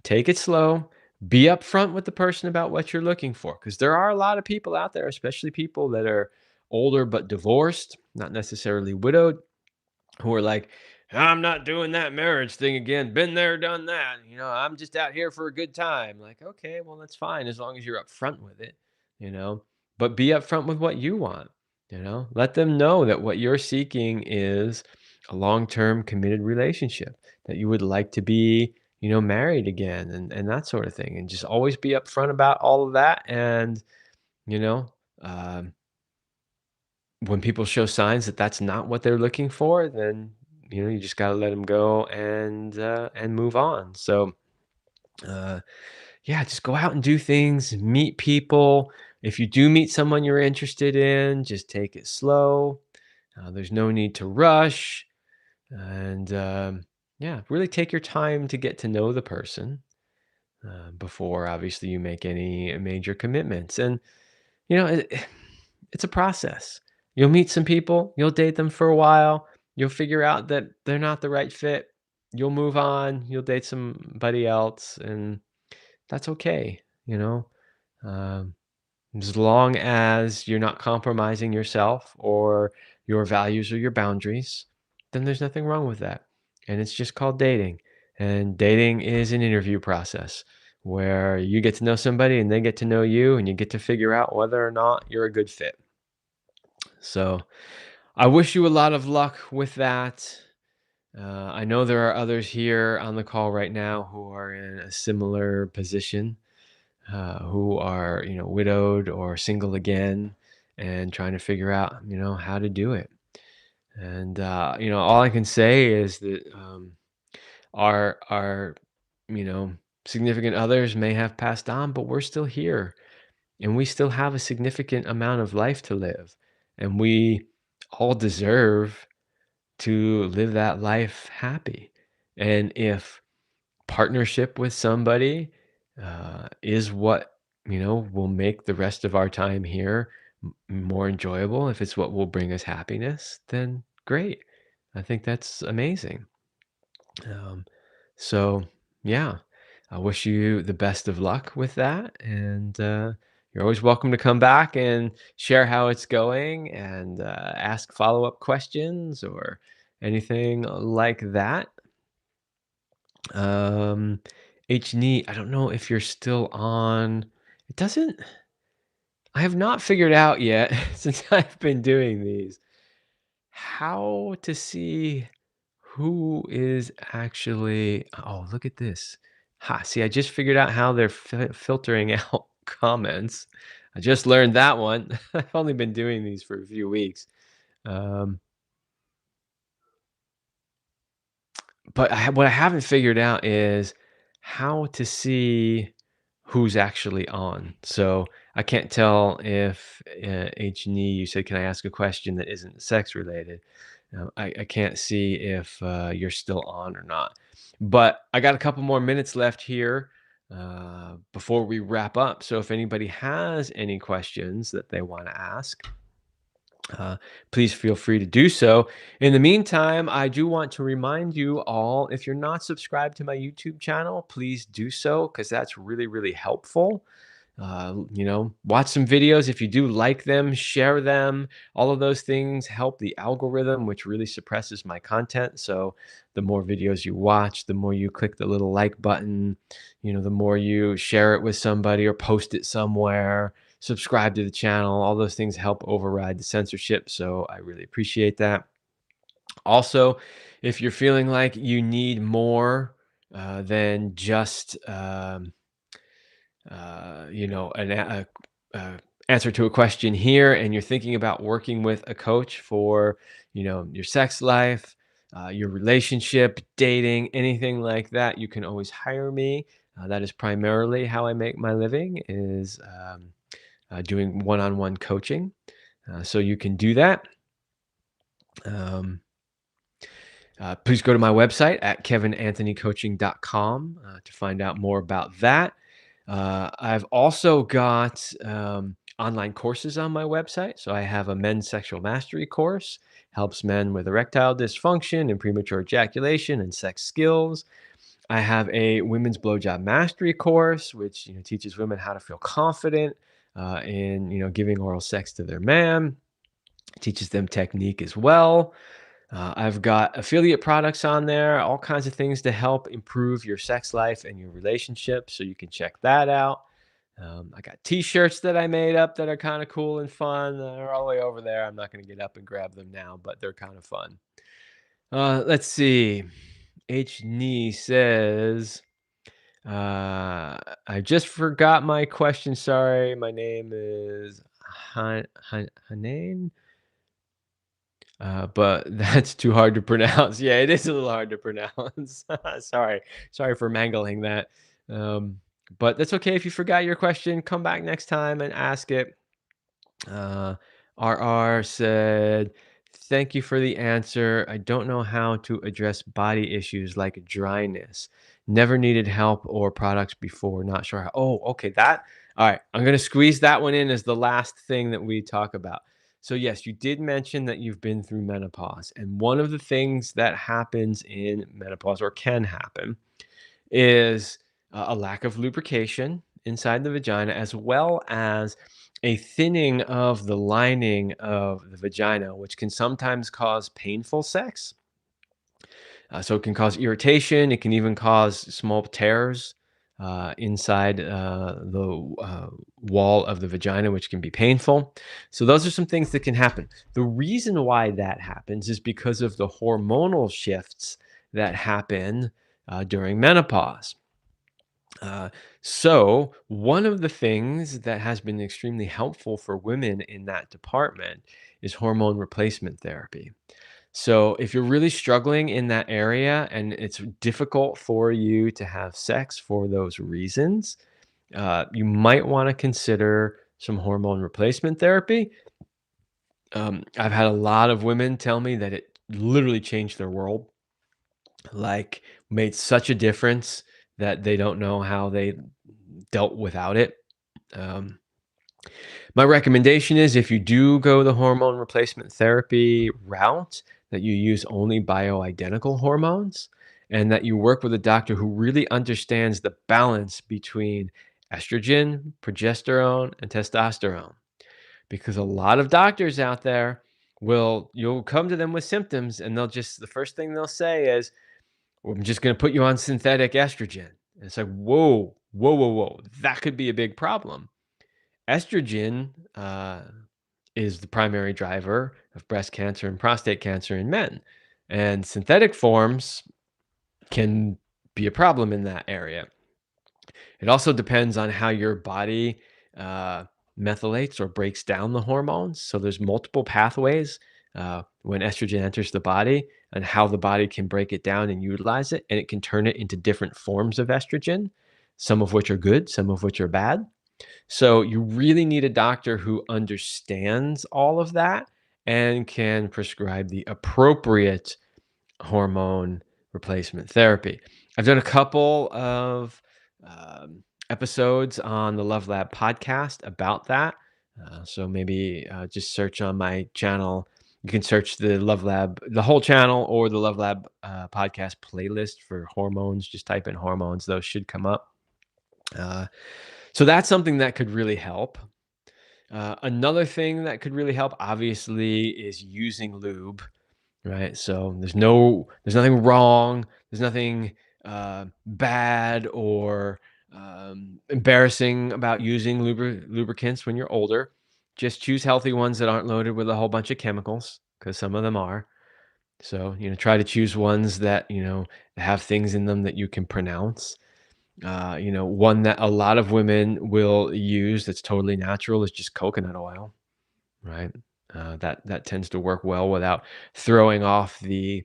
Take it slow. Be upfront with the person about what you're looking for, because there are a lot of people out there, especially people that are older but divorced, not necessarily widowed, who are like, I'm not doing that marriage thing again. Been there, done that. I'm just out here for a good time. Like, okay, well, that's fine as long as you're upfront with it, you know, but be upfront with what you want. Let them know that what you're seeking is a long term committed relationship, that you would like to be married again and that sort of thing. And just always be upfront about all of that. And, you know, um, when people show signs that that's not what they're looking for, then you just got to let them go and move on. So uh, yeah, just go out and do things, meet people. If you do meet someone you're interested in, just take it slow. There's no need to rush, and yeah, really take your time to get to know the person before obviously you make any major commitments. And it's a process. You'll meet some people, you'll date them for a while, you'll figure out that they're not the right fit. You'll move on, you'll date somebody else, and that's okay, you know? Um, as long as you're not compromising yourself or your values or your boundaries, then there's nothing wrong with that. And it's just called dating. And dating is an interview process where you get to know somebody and they get to know you, and you get to figure out whether or not you're a good fit. So I wish you a lot of luck with that. I know there are others here on the call right now who are in a similar position, who are, widowed or single again and trying to figure out how to do it. And, all I can say is that our, you know, significant others may have passed on, but we're still here and we still have a significant amount of life to live. And we all deserve to live that life happy. And if partnership with somebody is what will make the rest of our time here more enjoyable, if it's what will bring us happiness, then great. I think that's amazing. Um, so, yeah, I wish you the best of luck with that. And you're always welcome to come back and share how it's going and ask follow up questions or anything like that. Um, H&E, I don't know if you're still on. It doesn't, I have not figured out yet since I've been doing these how to see who is actually. Oh, look at this. Ha, see, I just figured out how they're filtering out comments. I just learned that one. I've only been doing these for a few weeks. Um, but what I haven't figured out is how to see who's actually on. So I can't tell if H&E, you said, can I ask a question that isn't sex related? I can't see if you're still on or not. But I got a couple more minutes left here before we wrap up. So if anybody has any questions that they want to ask, uh, please feel free to do so. In the meantime, I do want to remind you all, if you're not subscribed to my YouTube channel, please do so because that's really, really helpful. Watch some videos. If you do like them, share them. All of those things help the algorithm, which really suppresses my content. So the more videos you watch, the more you click the little like button, the more you share it with somebody or post it somewhere, subscribe to the channel. All those things help override the censorship. So I really appreciate that. Also, if you're feeling like you need more than just a answer to a question here, and you're thinking about working with a coach for, your sex life, your relationship, dating, anything like that, you can always hire me. That is primarily how I make my living is doing one-on-one coaching. So you can do that. Um, Please go to my website at kevinanthonycoaching.com to find out more about that. I've also got online courses on my website. So I have a men's sexual mastery course, helps men with erectile dysfunction and premature ejaculation and sex skills. I have a women's blowjob mastery course, which teaches women how to feel confident in giving oral sex to their man. Teaches them technique as well. I've got affiliate products on there, all kinds of things to help improve your sex life and your relationship. So you can check that out. I got t-shirts that I made up that are kind of cool and fun. They're all the way over there. I'm not going to get up and grab them now, but they're kind of fun. Let's see. H. Nee says, I just forgot my question. Sorry. My name is Hanan. But that's too hard to pronounce. Yeah, it is a little hard to pronounce. Sorry. Sorry for mangling that. Um, but that's okay if you forgot your question. Come back next time and ask it. Uh, RR said, "Thank you for the answer. I don't know how to address body issues like dryness. Never needed help or products before. Not sure how." Oh, okay. All right. I'm going to squeeze that one in as the last thing that we talk about. So, yes, you did mention that you've been through menopause. And one of the things that happens in menopause or can happen is a lack of lubrication inside the vagina, as well as a thinning of the lining of the vagina, which can sometimes cause painful sex. So it can cause irritation. It can even cause small tears inside the wall of the vagina, which can be painful. So those are some things that can happen. The reason why that happens is because of the hormonal shifts that happen during menopause. Uh, so, one of the things that has been extremely helpful for women in that department is hormone replacement therapy. So, if you're really struggling in that area and it's difficult for you to have sex for those reasons, you might want to consider some hormone replacement therapy. I've had a lot of women tell me that it literally changed their world, like made such a difference that they don't know how they dealt without it. Um, my recommendation is if you do go the hormone replacement therapy route, that you use only bioidentical hormones and that you work with a doctor who really understands the balance between estrogen, progesterone, and testosterone. Because a lot of doctors out there you'll come to them with symptoms and the first thing they'll say is, "Well, I'm just going to put you on synthetic estrogen." And it's like, whoa, whoa, whoa, whoa. That could be a big problem. Estrogen is the primary driver of breast cancer and prostate cancer in men, and synthetic forms can be a problem in that area. It also depends on how your body uh, methylates or breaks down the hormones. So there's multiple pathways when estrogen enters the body and how the body can break it down and utilize it, and it can turn it into different forms of estrogen, some of which are good, some of which are bad. So you really need a doctor who understands all of that and can prescribe the appropriate hormone replacement therapy. I've done a couple of episodes on the Love Lab podcast about that. So maybe just search on my channel. You can search the Love Lab, the whole channel, or the Love Lab podcast playlist for hormones. Just type in hormones; those should come up. Uh, So that's something that could really help. Another thing that could really help, obviously, is using lube. Right? So there's nothing wrong, there's nothing, bad or, embarrassing about using lubricants when you're older. Just choose healthy ones that aren't loaded with a whole bunch of chemicals, because some of them are. So, try to choose ones that, have things in them that you can pronounce. One that a lot of women will use that's totally natural is just coconut oil. Right? That tends to work well without throwing off the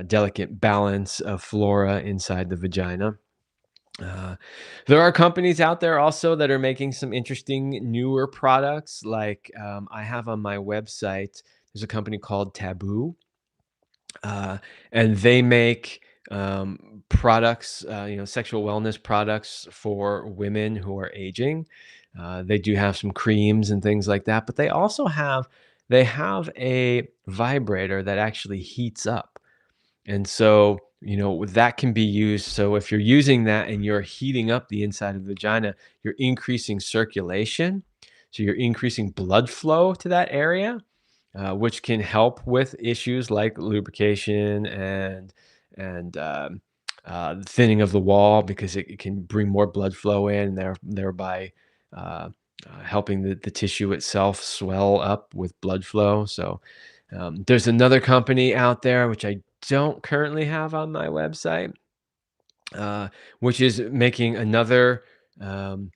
delicate balance of flora inside the vagina. Uh, there are companies out there also that are making some interesting newer products. Like I have on my website, there's a company called Taboo, and they make products, sexual wellness products for women who are aging. They do have some creams and things like that, but they have a vibrator that actually heats up. And so, that can be used. So if you're using that and you're heating up the inside of the vagina, you're increasing circulation. So you're increasing blood flow to that area, which can help with issues like lubrication and thinning of the wall, because it can bring more blood flow in, thereby uh, helping the tissue itself swell up with blood flow. So there's another company out there which I don't currently have on my website, which is making another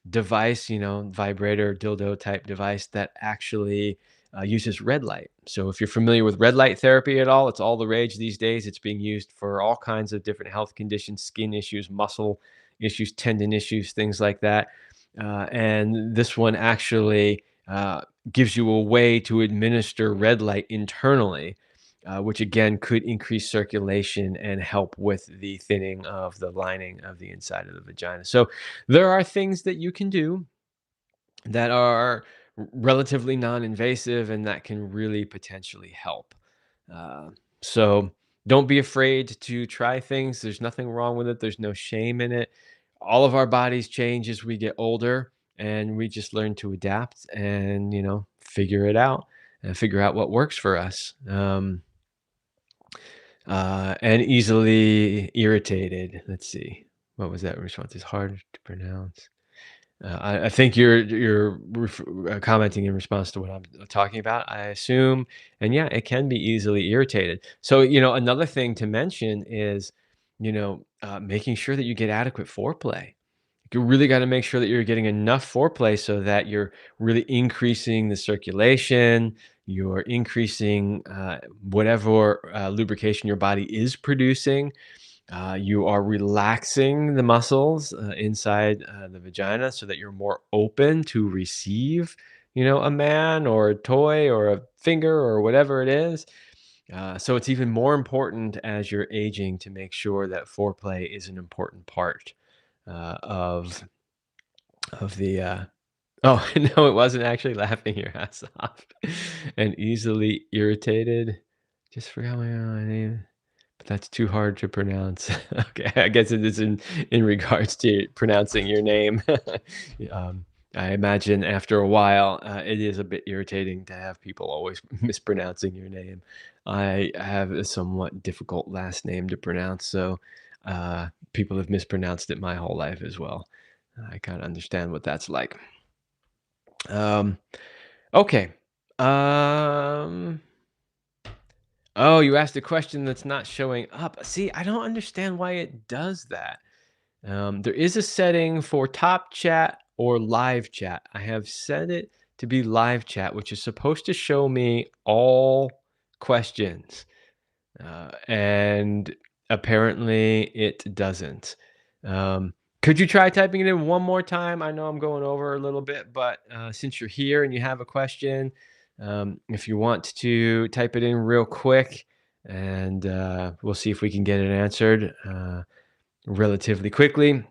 device, vibrator, dildo type device that actually uses red light. So, if you're familiar with red light therapy at all, it's all the rage these days. It's being used for all kinds of different health conditions, skin issues, muscle issues, tendon issues, things like that. And this one actually gives you a way to administer red light internally, which again could increase circulation and help with the thinning of the lining of the inside of the vagina. So there are things that you can do that are relatively non-invasive and that can really potentially help. Uh, so don't be afraid to try things. There's nothing wrong with it. There's no shame in it. All of our bodies change as we get older, and we just learn to adapt and figure it out and figure out what works for us. And easily irritated. Let's see. What was that response? It's hard to pronounce. I think you're commenting in response to what I'm talking about, I assume. And yeah, it can be easily irritated. So, another thing to mention is, making sure that you get adequate foreplay. You really got to make sure that you're getting enough foreplay so that you're really increasing the circulation, you're increasing whatever lubrication your body is producing. You are relaxing the muscles inside the vagina so that you're more open to receive, a man or a toy or a finger or whatever it is. So it's even more important as you're aging to make sure that foreplay is an important part of the oh, no, it wasn't actually laughing your ass off and easily irritated. Just forgot my own name, but that's too hard to pronounce. Okay, I guess it is in regards to pronouncing your name. I imagine after a while, it is a bit irritating to have people always mispronouncing your name. I have a somewhat difficult last name to pronounce, so people have mispronounced it my whole life as well. I kind of understand what that's like. Um, okay. Um, oh, you asked a question that's not showing up. See, I don't understand why it does that. There is a setting for top chat or live chat. I have set it to be live chat, which is supposed to show me all questions. And apparently it doesn't. Could you try typing it in one more time? I know I'm going over a little bit, but since you're here and you have a question, if you want to type it in real quick, and we'll see if we can get it answered relatively quickly.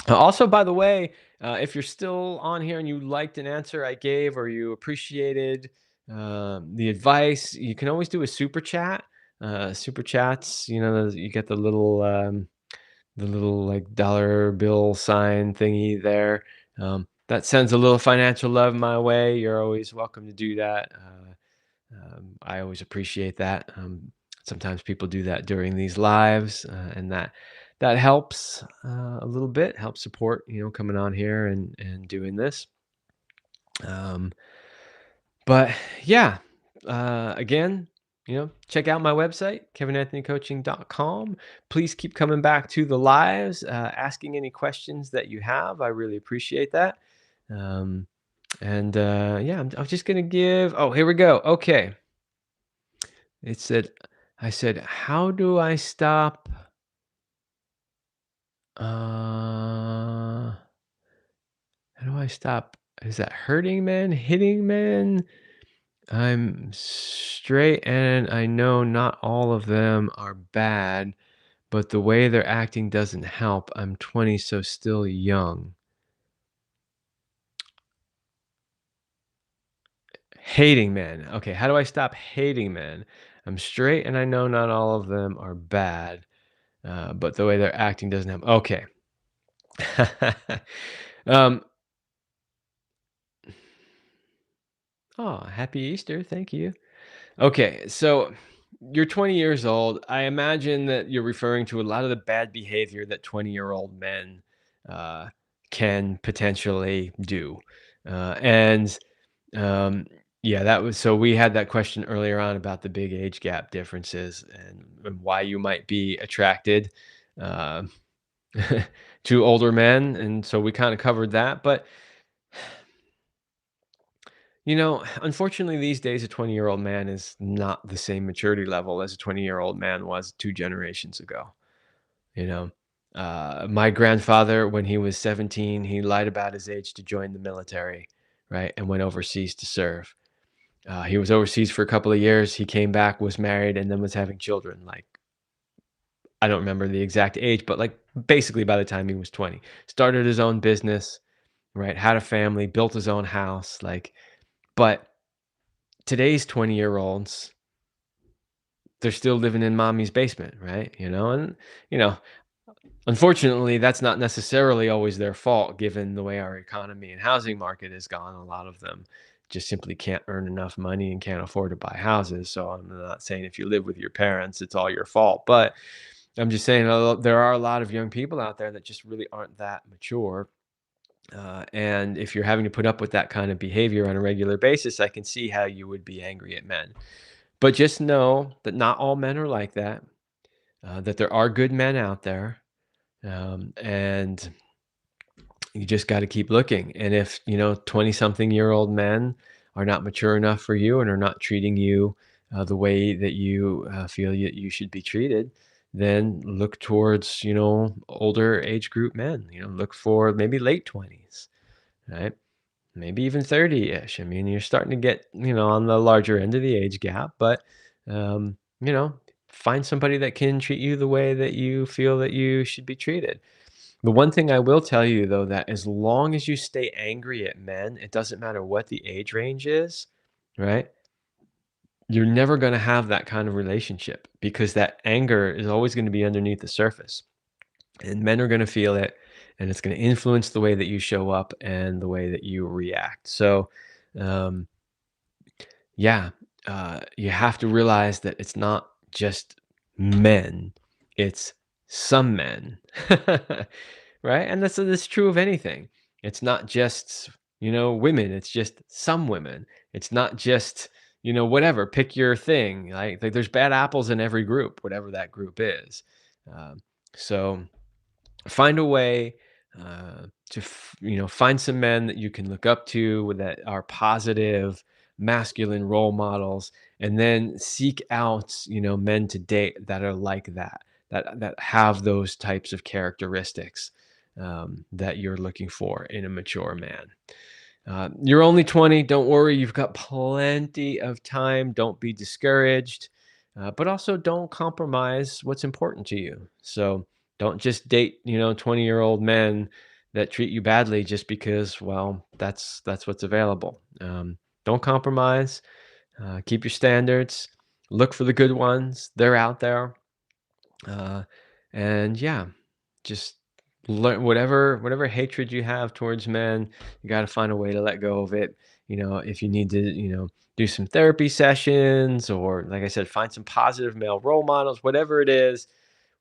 Also, by the way, if you're still on here and you liked an answer I gave or you appreciated the advice, you can always do a super chat. Super chats, you get the little like dollar bill sign thingy there. that sends a little financial love my way, you're always welcome to do that. I always appreciate that. Sometimes people do that during these lives, and that helps a little bit, helps support, coming on here and doing this. Um, but yeah, again, check out my website, kevinanthonycoaching.com. Please keep coming back to the lives, asking any questions that you have. I really appreciate that. Um, and yeah, I'm just gonna give. Oh, here we go. Okay. It said I said, "How do I stop, how do I stop, is that hurting men, hitting men? I'm straight and I know not all of them are bad, but the way they're acting doesn't help. I'm 20, so still young." Hating men. Okay, how do I stop hating men? I'm straight and I know not all of them are bad, but the way they're acting doesn't help. Okay. um, Oh, happy Easter. Thank you. Okay, so you're 20 years old. I imagine that you're referring to a lot of the bad behavior that 20-year-old men uh, can potentially do. And um, yeah, that was so we had that question earlier on about the big age gap differences and why you might be attracted uh, to older men. And so we kind of covered that. But unfortunately, these days, a 20-year-old man is not the same maturity level as a 20-year-old man was 2 generations ago. You know, my grandfather, when he was 17, he lied about his age to join the military, right, and went overseas to serve. He was overseas for a couple of years. He came back, was married, and then was having children. Like, I don't remember the exact age, but like basically by the time he was 20, started his own business, right, had a family, built his own house, like, but today's 20-year-olds, they're still living in mommy's basement, right? And you know, unfortunately, that's not necessarily always their fault, given the way our economy and housing market has gone. A lot of them just simply can't earn enough money and can't afford to buy houses. So I'm not saying if you live with your parents, it's all your fault, but I'm just saying there are a lot of young people out there that just really aren't that mature. And if you're having to put up with that kind of behavior on a regular basis, I can see how you would be angry at men. But just know that not all men are like that, that there are good men out there, and you just got to keep looking. And if, 20-something-year-old men are not mature enough for you and are not treating you the way that you feel you should be treated, then look towards, older age group men, look for maybe late 20s, right? Maybe even 30-ish. I mean, you're starting to get, on the larger end of the age gap, but, find somebody that can treat you the way that you feel that you should be treated. The one thing I will tell you, though, that as long as you stay angry at men, it doesn't matter what the age range is, right? You're never going to have that kind of relationship because that anger is always going to be underneath the surface. And men are going to feel it, and it's going to influence the way that you show up and the way that you react. So, um, yeah, you have to realize that it's not just men, it's some men, right? And that's true of anything. It's not just, women, it's just some women. It's not just, whatever, pick your thing. Like there's bad apples in every group, whatever that group is. Um, so, find a way to find some men that you can look up to that are positive masculine role models, and then seek out men to date that are like that have those types of characteristics that you're looking for in a mature man. You're only 20. Don't worry. You've got plenty of time. Don't be discouraged, but also don't compromise what's important to you. So don't just date, 20-year-old men that treat you badly just because, well, that's what's available. Don't compromise. Keep your standards. Look for the good ones. They're out there. Uh, and yeah, just Learn whatever hatred you have towards men, you got to find a way to let go of it. If you need to, do some therapy sessions, or like I said, find some positive male role models, whatever it is.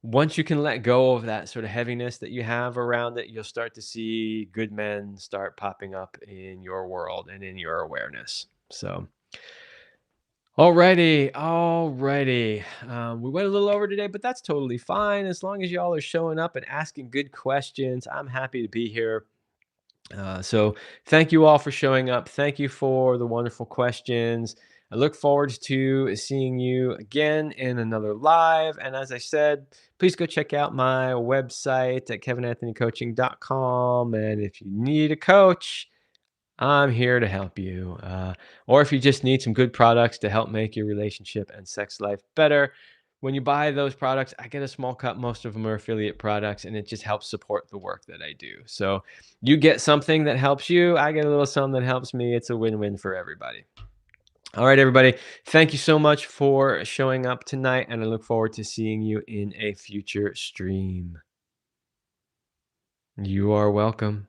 Once you can let go of that sort of heaviness that you have around it, you'll start to see good men start popping up in your world and in your awareness. So, alrighty, alrighty. We went a little over today, but that's totally fine. As long as y'all are showing up and asking good questions, I'm happy to be here. So, thank you all for showing up. Thank you for the wonderful questions. I look forward to seeing you again in another live. And as I said, please go check out my website at kevinanthonycoaching.com. And if you need a coach, I'm here to help you. Or if you just need some good products to help make your relationship and sex life better, when you buy those products, I get a small cut. Most of them are affiliate products, and it just helps support the work that I do. So you get something that helps you, I get a little something that helps me. It's a win win for everybody. All right, everybody. Thank you so much for showing up tonight, and I look forward to seeing you in a future stream. You are welcome.